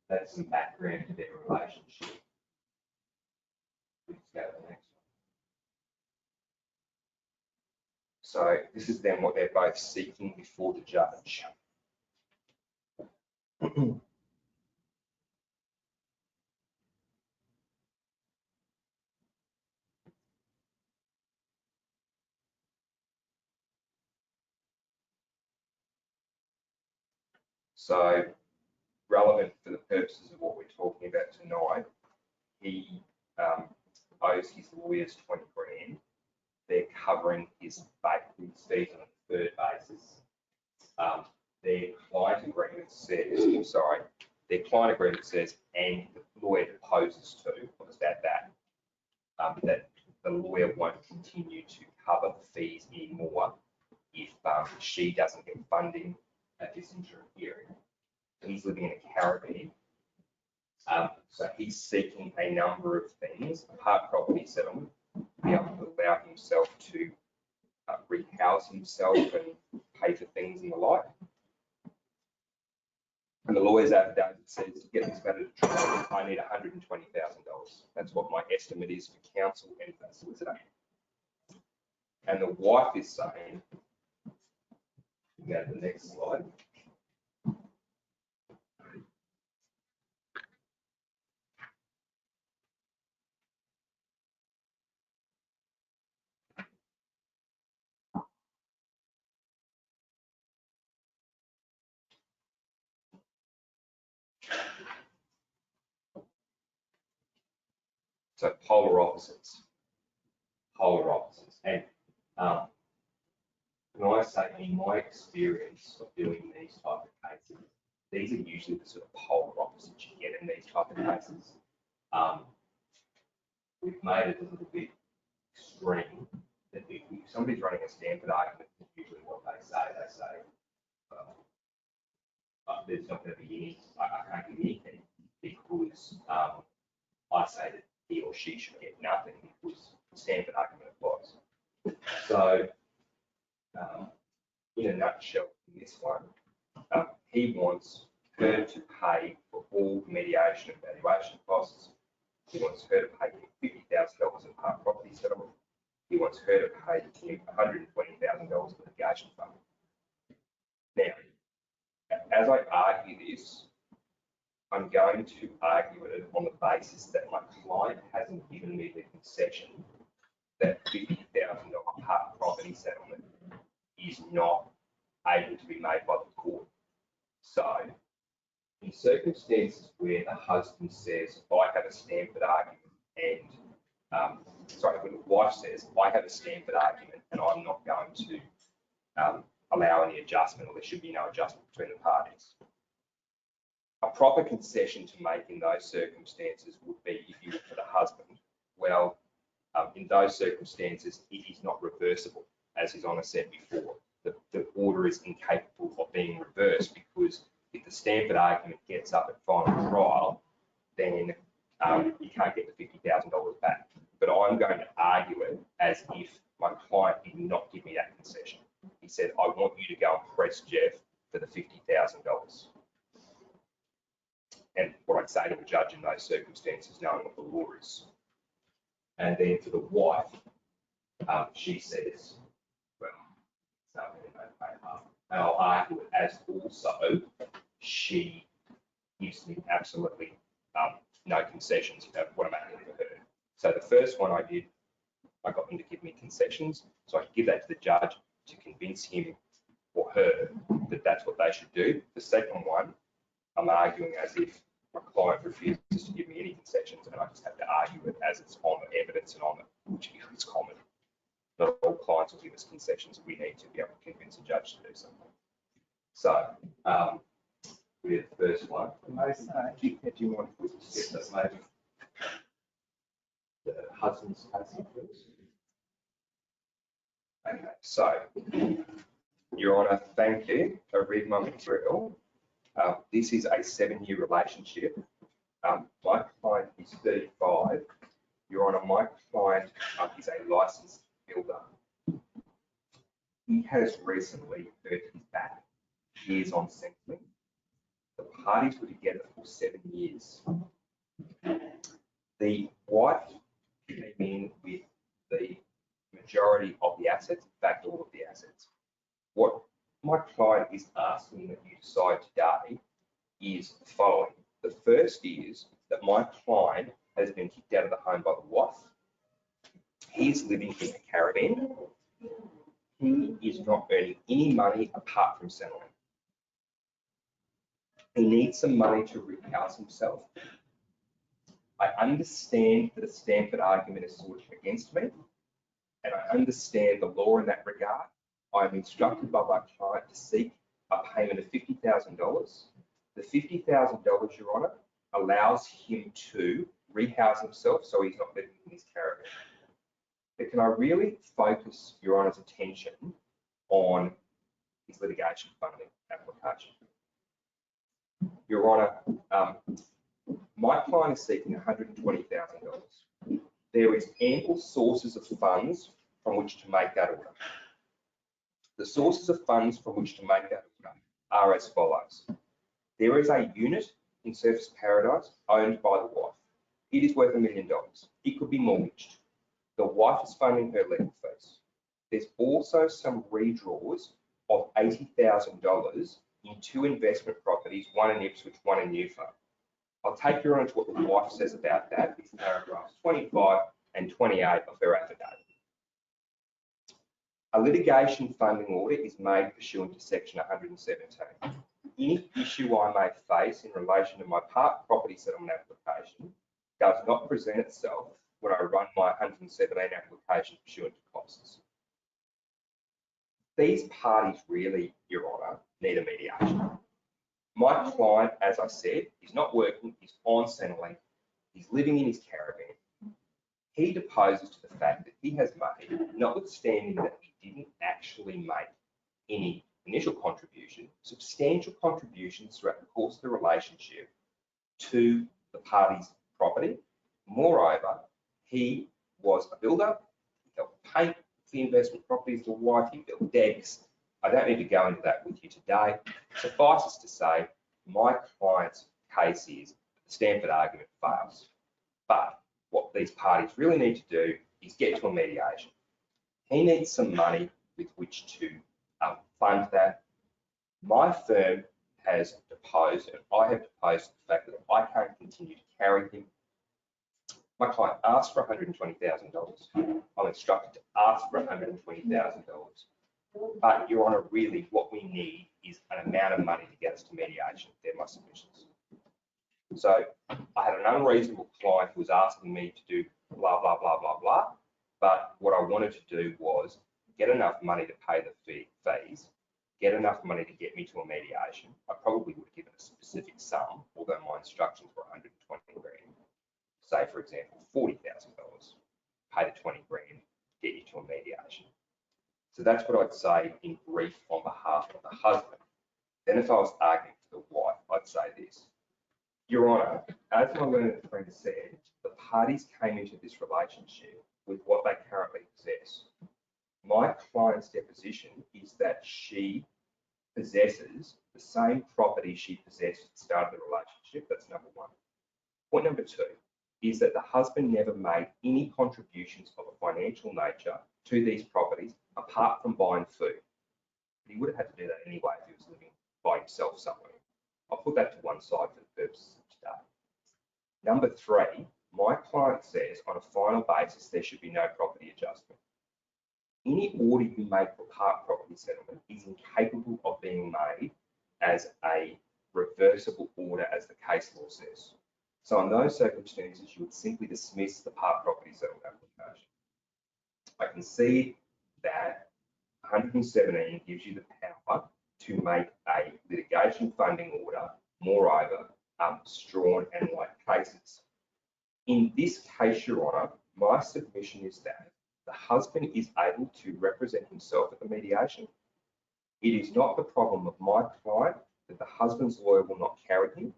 S4: that's some background to their relationship. Let's go to the next one. So this is then what they're both seeking before the judge. So relevant for the purposes of what we're talking about tonight, he owes his lawyers 20 grand. They're covering his fees on a third basis. Their client agreement says, and the lawyer deposes to, what is that the lawyer won't continue to cover the fees anymore if she doesn't get funding at this interim period. He's living in a caravan. So he's seeking a number of things, a part property settlement, be able to allow himself to rehouse himself and pay for things and the like. And the lawyer's affidavit says, to get this matter to trial, I need $120,000. That's what my estimate is for counsel and for solicitor. And the wife is saying, go to the next slide. So polar opposites. And when I say, in my experience of doing these type of cases, these are usually the sort of polar opposites you get in these type of cases. We've made it a little bit extreme that if somebody's running a Stanford argument, usually what they say, there's not going to be any, I can't give anything because I say that he or she should get nothing because the Stanford argument applies. So, in a nutshell, in this one, he wants her to pay for all mediation and valuation costs. He wants her to pay $50,000 in part property settlement. He wants her to pay $120,000 litigation fund. Now, as I argue this, I'm going to argue it on the basis that my client hasn't given me the concession that $50,000 part property settlement is not able to be made by the court. So, in circumstances where the husband says, I have a Stanford argument, and when the wife says, I have a Stanford argument and I'm not going to allow any adjustment, or there should be no adjustment between the parties. A proper concession to make in those circumstances would be, if you look for the husband, well, in those circumstances, it is not reversible, as His Honour said before. The order is incapable of being reversed because if the Stanford argument gets up at final trial, then you can't get the $50,000 back. But I'm going to argue it as if my client did not give me that concession. He said, I want you to go and press Jeff for the $50,000. And what I'd say to the judge in those circumstances, knowing what the law is. And then for the wife, she says, well, and I'll argue it as also she gives me absolutely no concessions about what I'm asking for her. So the first one I did, I got them to give me concessions, so I could give that to the judge to convince him or her that that's what they should do. The second one, I'm arguing as if my client refuses to give me any concessions, and I just have to argue it as it's on the evidence and on it, which is common. Not all clients will give us concessions. We need to be able to convince a judge to do something. So, we have the first one. Do you want to get that maybe? The husband's passing first. Okay, so, Your Honour, thank you. I read my material. This is a 7-year relationship. My client is 35. Your Honour, my client is a licensed builder. He has recently hurt his back. He is on Centrelink. The parties were together for 7 years. The wife came in with the majority of the assets, in fact, all of the assets. What my client is asking that you decide today is the following. The first is that my client has been kicked out of the home by the wife. He's living in a caravan. He is not earning any money apart from selling. He needs some money to rehouse himself. I understand that a Stanford argument is sought against me, and I understand the law in that regard. I am instructed by my client to seek a payment of $50,000. The $50,000, Your Honour, allows him to rehouse himself so he's not living in his caravan. But can I really focus Your Honour's attention on his litigation funding application? Your Honour, my client is seeking $120,000. There is ample sources of funds from which to make that order. The sources of funds from which to make that order are as follows. There is a unit in Surfers Paradise owned by the wife. It is worth $1 million. It could be mortgaged. The wife is funding her legal fees. There's also some redraws of $80,000 in 2 investment properties, one in Ipswich, one in Newford. I'll take you on to what the wife says about that. It's paragraphs 25 and 28 of her affidavit. A litigation funding order is made pursuant to section 117. Any issue I may face in relation to my part property settlement application does not present itself when I run my 117 application pursuant to costs. These parties really, Your Honour, need a mediation. My client, as I said, is not working, he's on Centrelink, he's living in his caravan. He deposes to the fact that he has made, notwithstanding that he didn't actually make any initial contribution, substantial contributions throughout the course of the relationship to the party's property. Moreover, he was a builder, he helped paint the investment properties to wife, he built decks. I don't need to go into that with you today. Suffice it to say, my client's case is the Stanford argument fails. But what these parties really need to do is get to a mediation. He needs some money with which to fund that. My firm has deposed, and I have deposed the fact that I can't continue to carry him. My client asked for $120,000. I'm instructed to ask for $120,000. But Your Honour, really what we need is an amount of money to get us to mediation. They're my submissions. So I had an unreasonable client who was asking me to do blah, blah, blah, blah, blah. But what I wanted to do was get enough money to pay the fees, get enough money to get me to a mediation. I probably would have given a specific sum, although my instructions were 120 grand. Say, for example, $40,000, pay the 20 grand, get you to a mediation. So that's what I'd say in brief on behalf of the husband. Then if I was arguing for the wife, I'd say this. Your Honour, as my learned friend said, the parties came into this relationship with what they currently possess. My client's deposition is that she possesses the same property she possessed at the start of the relationship. That's number one. Point number two is that the husband never made any contributions of a financial nature to these properties apart from buying food. But he would have had to do that anyway if he was living by himself somewhere. I'll put that to one side for the purposes of today. Number 3, my client says on a final basis there should be no property adjustment. Any order you make for part property settlement is incapable of being made as a reversible order, as the case law says. So in those circumstances, you would simply dismiss the part property settlement application. I can see that 117 gives you the power to make a litigation funding order, moreover, strawn and light cases. In this case, Your Honour, my submission is that the husband is able to represent himself at the mediation. It is not the problem of my client that the husband's lawyer will not carry him.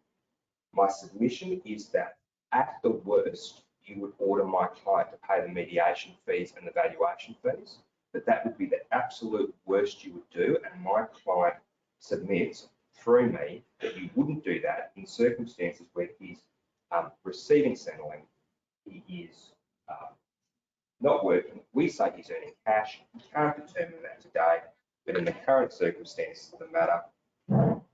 S4: My submission is that at the worst, you would order my client to pay the mediation fees and the valuation fees, that would be the absolute worst you would do, and my client submits through me that you wouldn't do that in circumstances where he's receiving settling, he is not working. We say he's earning cash. We can't determine that today, but in the current circumstances of the matter,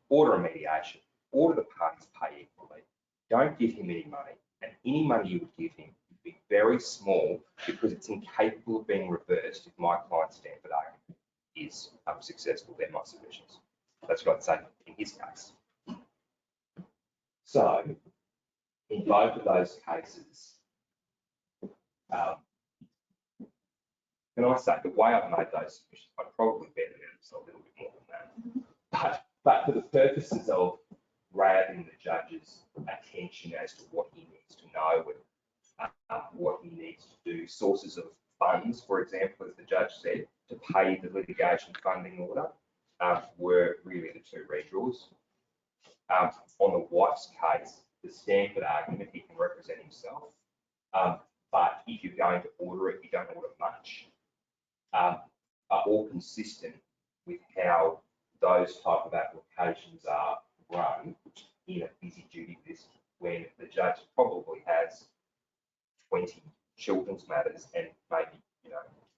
S4: order a mediation, order the parties pay equally. Don't give him any money, and any money you would give him would be very small because it's incapable of being reversed if my client's Stanford argument is successful. They're my submissions. That's what I'd say in his case. So, in both of those cases, can I say the way I've made those submissions, I'd probably better them a little bit more than that. But for the purposes of grabbing the judge's attention as to what he needs to know and what he needs to do, sources of funds, for example, as the judge said, to pay the litigation funding order were really the two redraws. On the wife's case, the Stanford argument, he can represent himself. But if you're going to order it, you don't order much. Are all consistent with how those type of applications are run in a busy duty list when the judge probably has 20 children's matters and maybe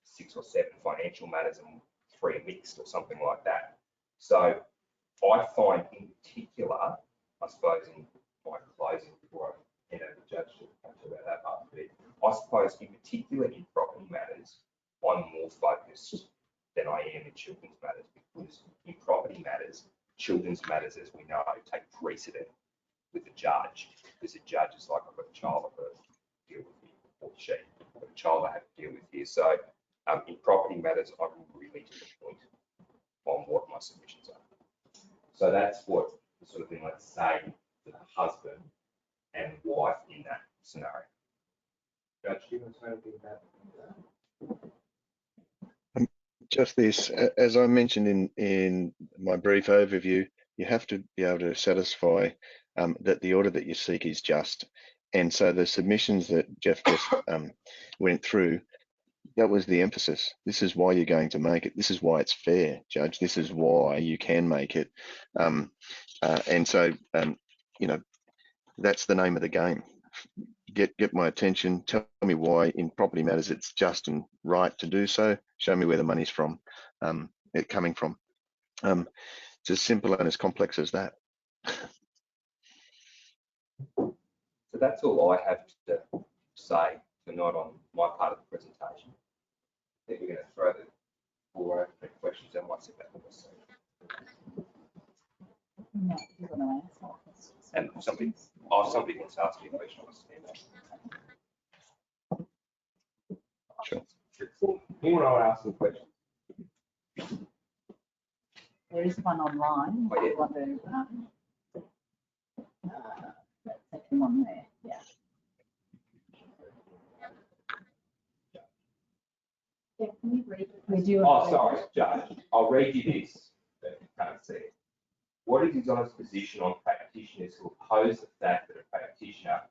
S4: 6 or 7 financial matters and 3 mixed or something like that. So I find in particular, I suppose in my closing before I hand over the judge to talk about that part of it, I suppose in particular in property matters, I'm more focused than I am in children's matters, because in property matters, children's matters, as we know, take precedent with the judge, because the judge is like, I've got a child I've got to deal with here, or she, I've got a child I have to deal with here. So in property matters, I'm really to the point on what my submissions are. So that's what the sort of thing I'd say to the husband and wife in that scenario. Judge, do you want to say anything about that?
S3: Just this, as I mentioned in my brief overview, you have to be able to satisfy that the order that you seek is just. And so the submissions that Jeff just went through, that was the emphasis. This is why you're going to make it. This is why it's fair, Judge. This is why you can make it. And so, that's the name of the game. Get my attention, tell me why in property matters it's just and right to do so, show me where the money's from, coming from. It's as simple and as complex as that.
S4: So that's all I have to say tonight on my part of the presentation. I think we're going to throw the floor open for questions. I might sit back on my seat.
S1: No, you're going to ask more questions.
S4: And somebody wants to ask me a question, I'll stand up.
S3: Sure.
S4: Anyone want to ask some questions?
S1: There is one online.
S4: Oh, yeah.
S1: I wonder, that second one there, yeah. Yeah, can you read it? We do.
S4: Oh, sorry, Judge. I'll read you this, but you can't see it. What is his Honour's position on practitioners who oppose the fact that a practitioner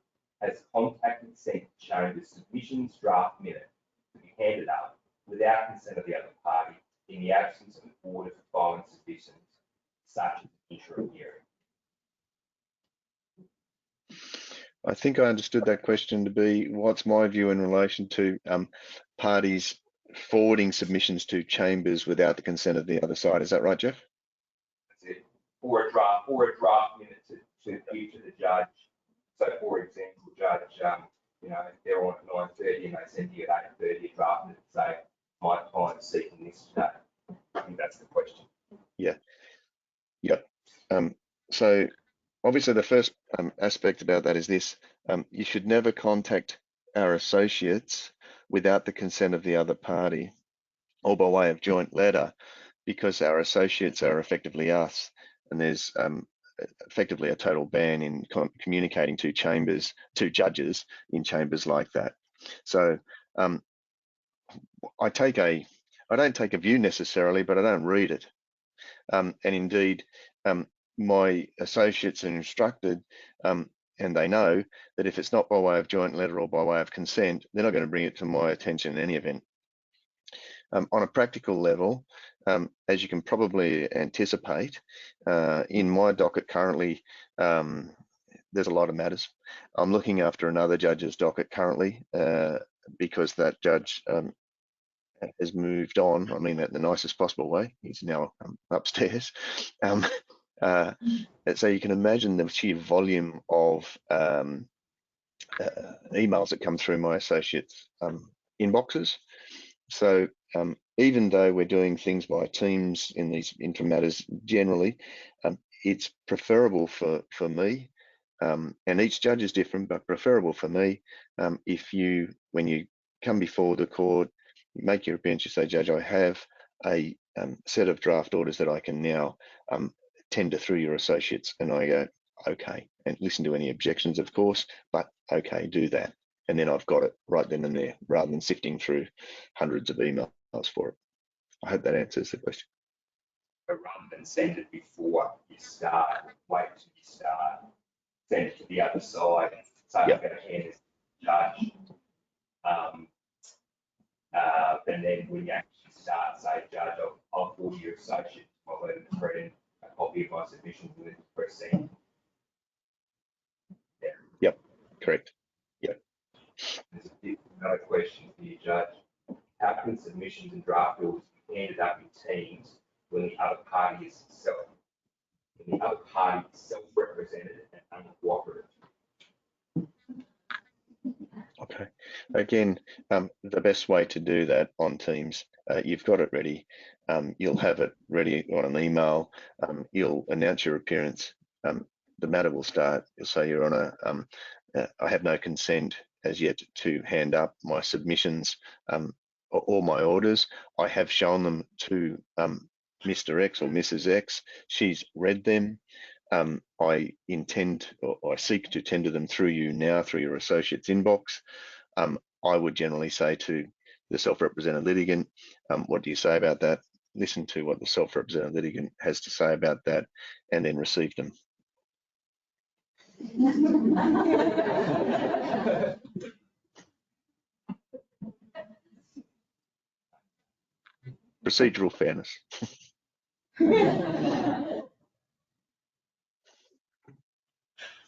S4: has contacted Centre Chambers submissions draft minute to be handed up without consent of the other party in the absence of an order for filing submissions such as interim hearing?
S3: I think I understood that question to be, what's my view in relation to parties forwarding submissions to chambers without the consent of the other side? Is that right, Jeff?
S4: That's it. or a draft minute to give to the judge. So, for example, judge, you know, if they're on at 9:30 and they send you at 8:30 a draft minute, say, my client's seeking this today. I think that's the question.
S3: Yeah. Yep. So obviously the first aspect about that is this: you should never contact our associates without the consent of the other party or by way of joint letter, because our associates are effectively us, and there's effectively a total ban in communicating to judges in chambers like that. So I don't take a view necessarily, but I don't read it. And indeed, my associates are instructed, and they know that if it's not by way of joint letter or by way of consent, they're not going to bring it to my attention in any event. On a practical level, as you can probably anticipate, in my docket currently, there's a lot of matters. I'm looking after another judge's docket currently because that judge has moved on. I mean that in the nicest possible way. He's now upstairs. So you can imagine the sheer volume of emails that come through my associates' inboxes. So even though we're doing things by teams in these interim matters generally, it's preferable for me, and each judge is different, but preferable for me if you, when you come before the court, you make your appearance, you say, Judge, I have a set of draft orders that I can now tender through your associates, and I go, okay, and listen to any objections, of course, but okay, do that. And then I've got it right then and there, rather than sifting through hundreds of emails for it. I hope that answers the question.
S4: But rather than send it before you start, wait till you start, send it to the other side, say, I'm going to hand this to the judge. And then when you actually start, say, Judge, I'll forward your associate, my letter to friend, a copy of my submission with press send. Yeah.
S3: Yep, correct. Yep.
S4: There's another question for you, Judge. How can submissions and draft orders be handed up in teams when the other party is self-represented and uncooperative?
S3: Okay. Again, the best way to do that on Teams, you've got it ready. You'll have it ready on an email. You'll announce your appearance. The matter will start. You'll say you're on I have no consent as yet to hand up my submissions or my orders. I have shown them to Mr. X or Mrs. X. She's read them. I intend, or I seek to tender them through you now, through your associate's inbox. I would generally say to the self-represented litigant, what do you say about that? Listen to what the self-represented litigant has to say about that, and then receive them. Procedural fairness.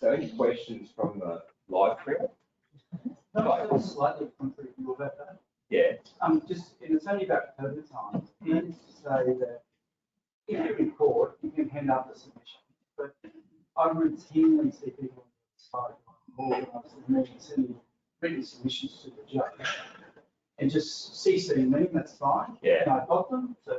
S4: So any questions from the live crowd?
S5: No, I have a slightly contrary view about that.
S4: Yeah.
S5: And it's only about COVID time. That is to say that if you're in court, you can hand up the submission. But I routinely see people on the side of sending written submissions to the judge and just CC me, that's fine.
S4: Yeah.
S5: And I've got them, so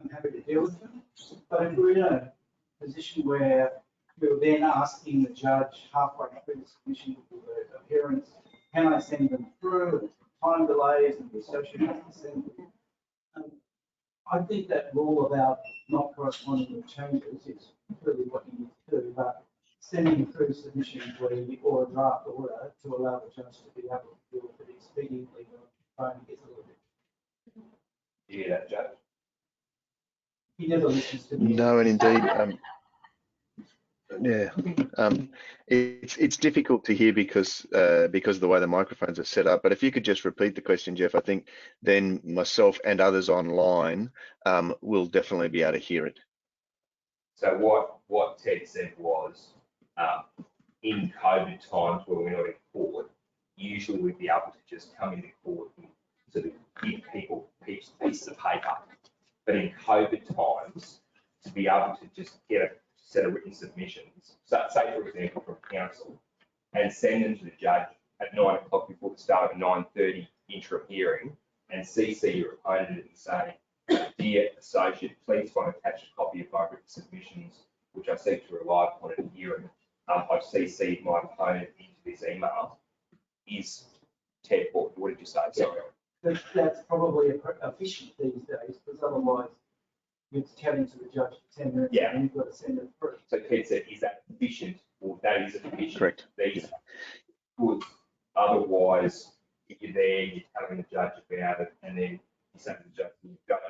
S5: I'm happy to deal with them. But if we're in a position where we're then asking the judge halfway through the submission to the appearance, can I send them through? Time delays and the associate has to send them. I think that rule about not corresponding with changes is really what you need to do, but sending through submissions or a draft order to allow the judge to be able to deal with it expediently when phone gets a little bit.
S4: You hear that, Judge?
S5: He never listens to me.
S3: No, and indeed, yeah, it's difficult to hear because of the way the microphones are set up. But if you could just repeat the question, Jeff, I think then myself and others online will definitely be able to hear it. So
S4: what Ted said was, in COVID times when we're not in court, usually we'd be able to just come into court and sort of give people pieces of paper. But in COVID times, to be able to just get a set of written submissions, so say for example from council, and send them to the judge at 9 o'clock before the start of a 9:30 interim hearing, and CC your opponent and say, dear associate, please find attached a copy of my written submissions, which I seek to rely upon at a hearing. I've CC'd my opponent into this email. Is Ted, what did you say? Sorry.
S5: That's probably efficient these days, because otherwise you're chatting to the judge for 10 minutes
S4: Yeah.
S5: and you've got to send it through.
S4: So Ted said, is that efficient? Or that is efficient.
S3: Correct.
S4: These are good. Otherwise, if you're there, you're telling the judge about it, and then you say to the judge,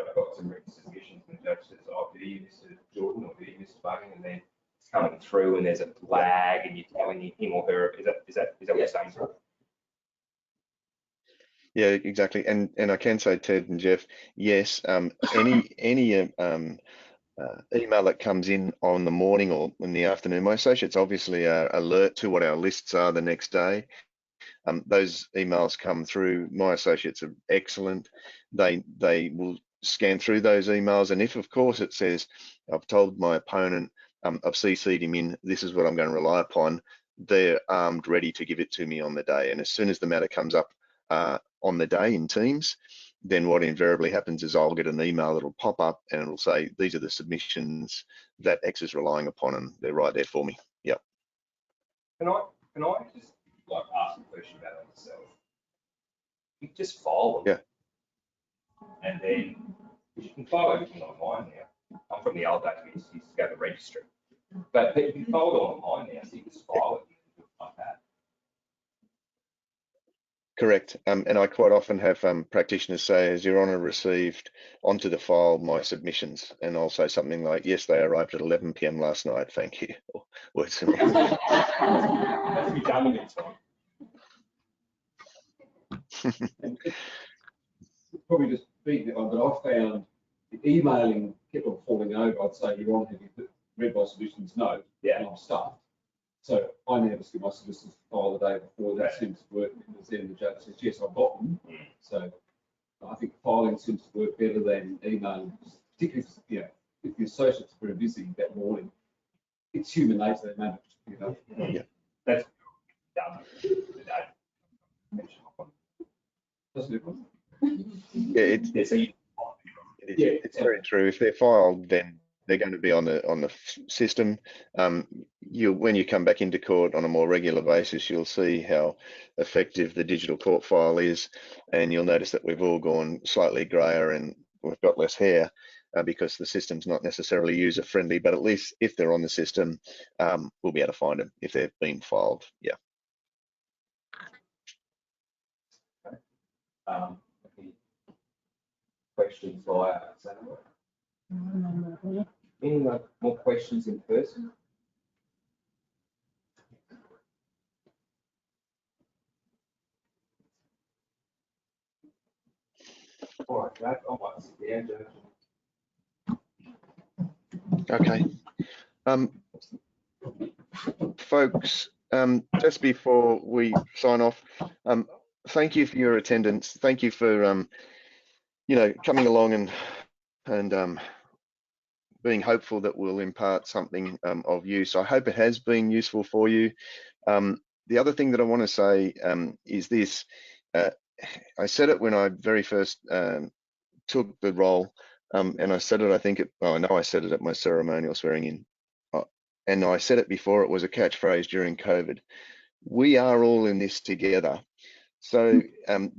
S4: I've got some written submissions, and the judge says, oh, do you, Mr. Jordan, or do you, Mr. Bugging? And then it's coming through, and there's a lag, and you're telling him or her, is that what you're saying?
S3: Yeah, exactly. And I can say, Ted and Jeff, yes, any email that comes in on the morning or in the afternoon, my associates obviously are alert to what our lists are the next day. Those emails come through. My associates are excellent. They will scan through those emails, and if of course it says, I've told my opponent, I've CC'd him in, this is what I'm going to rely upon, they're armed, ready to give it to me on the day. And as soon as the matter comes up on the day in Teams, then what invariably happens is I'll get an email that'll pop up and it'll say, these are the submissions that X is relying upon, and they're right there for me. Yep.
S4: Can I just like ask a question about it myself? You just file them.
S3: Yeah.
S4: And then you can file everything online now. I'm from the old days, we used to go to the registry. But you can file it online now, so you can just file it like that.
S3: Correct. And I quite often have practitioners say, has Your Honour received onto the file my submissions? And I'll say something like, yes, they arrived at 11 PM last night, thank you. Or words similar.
S4: That's to be done next time.
S6: Probably just beating it on, but I found the emailing kept on falling over. I'd say, Your Honour, have you read my submissions? No.
S4: Yeah.
S6: And I'm stuffed. So I never see my submissions file the day before. That seems to work, because then the judge says, yes, I've got them. So I think filing seems to work better than emailing, particularly if the associates are very busy that morning. It's human nature, they manage,
S3: Yeah.
S4: That's done today.
S6: Doesn't it?
S3: Yeah, it's very true. If they're filed, then they're going to be on the system. When you come back into court on a more regular basis, you'll see how effective the digital court file is, and you'll notice that we've all gone slightly greyer and we've got less hair because the system's not necessarily user friendly. But at least if they're on the system, we'll be able to find them if they've been filed. Yeah.
S4: Questions via any more questions in person? All right, Jack, I might sit down, Jack.
S3: Okay. Folks, just before we sign off, thank you for your attendance. Thank you for coming along and being hopeful that we'll impart something of use. I hope it has been useful for you. The other thing that I want to say is this. I said it when I very first took the role, and I said it, I know I said it at my ceremonial swearing in, and I said it before it was a catchphrase during COVID. We are all in this together. So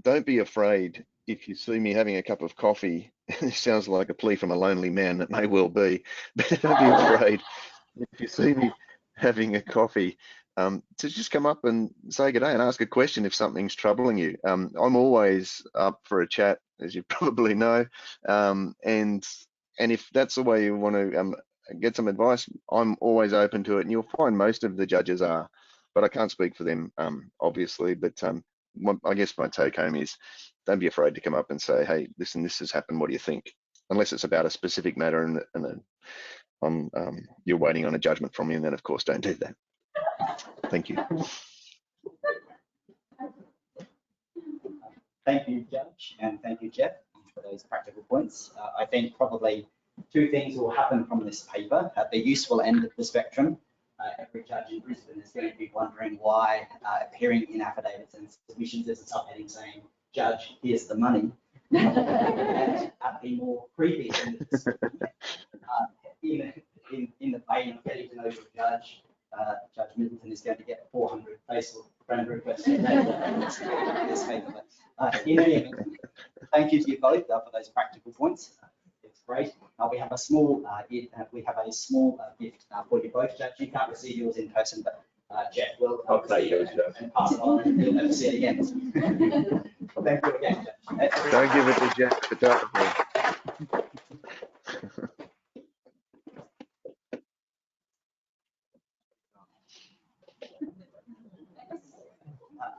S3: don't be afraid if you see me having a cup of coffee. This sounds like a plea from a lonely man. It may well be, but don't be afraid if you see me having a coffee to just come up and say good day and ask a question if something's troubling you. I'm always up for a chat, as you probably know, and if that's the way you want to get some advice, I'm always open to it, and you'll find most of the judges are, but I can't speak for them, obviously. But I guess my take home is, don't be afraid to come up and say, hey, listen, this has happened, what do you think? Unless it's about a specific matter and you're waiting on a judgment from me, and then of course don't do that. Thank you.
S2: Thank you, Judge, and thank you, Jeff, for those practical points. I think probably Two things will happen from this paper. At the useful end of the spectrum, every judge in Brisbane is going to be wondering why appearing in affidavits and submissions there's a subheading saying, "Judge, here's the money." And at the more creepy end of the spectrum, in the vein of getting to know your judge, Judge Middleton is going to get 400 Facebook friend requests a day. In any event, thank you to you both for those practical points. It's great. We have a small gift for you both, Judge. You can't receive yours in person, but Jeff will.
S4: I'll take yours, Jeff.
S2: And pass it on, and you'll never see it again. Thank you again, Judge.
S3: Don't give it to Jeff, but don't.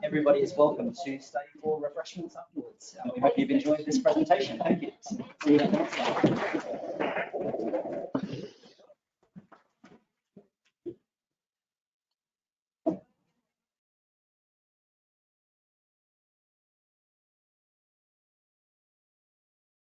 S2: Everybody is welcome to stay for refreshments afterwards. We hope you've enjoyed this presentation. Thank you. See you next time.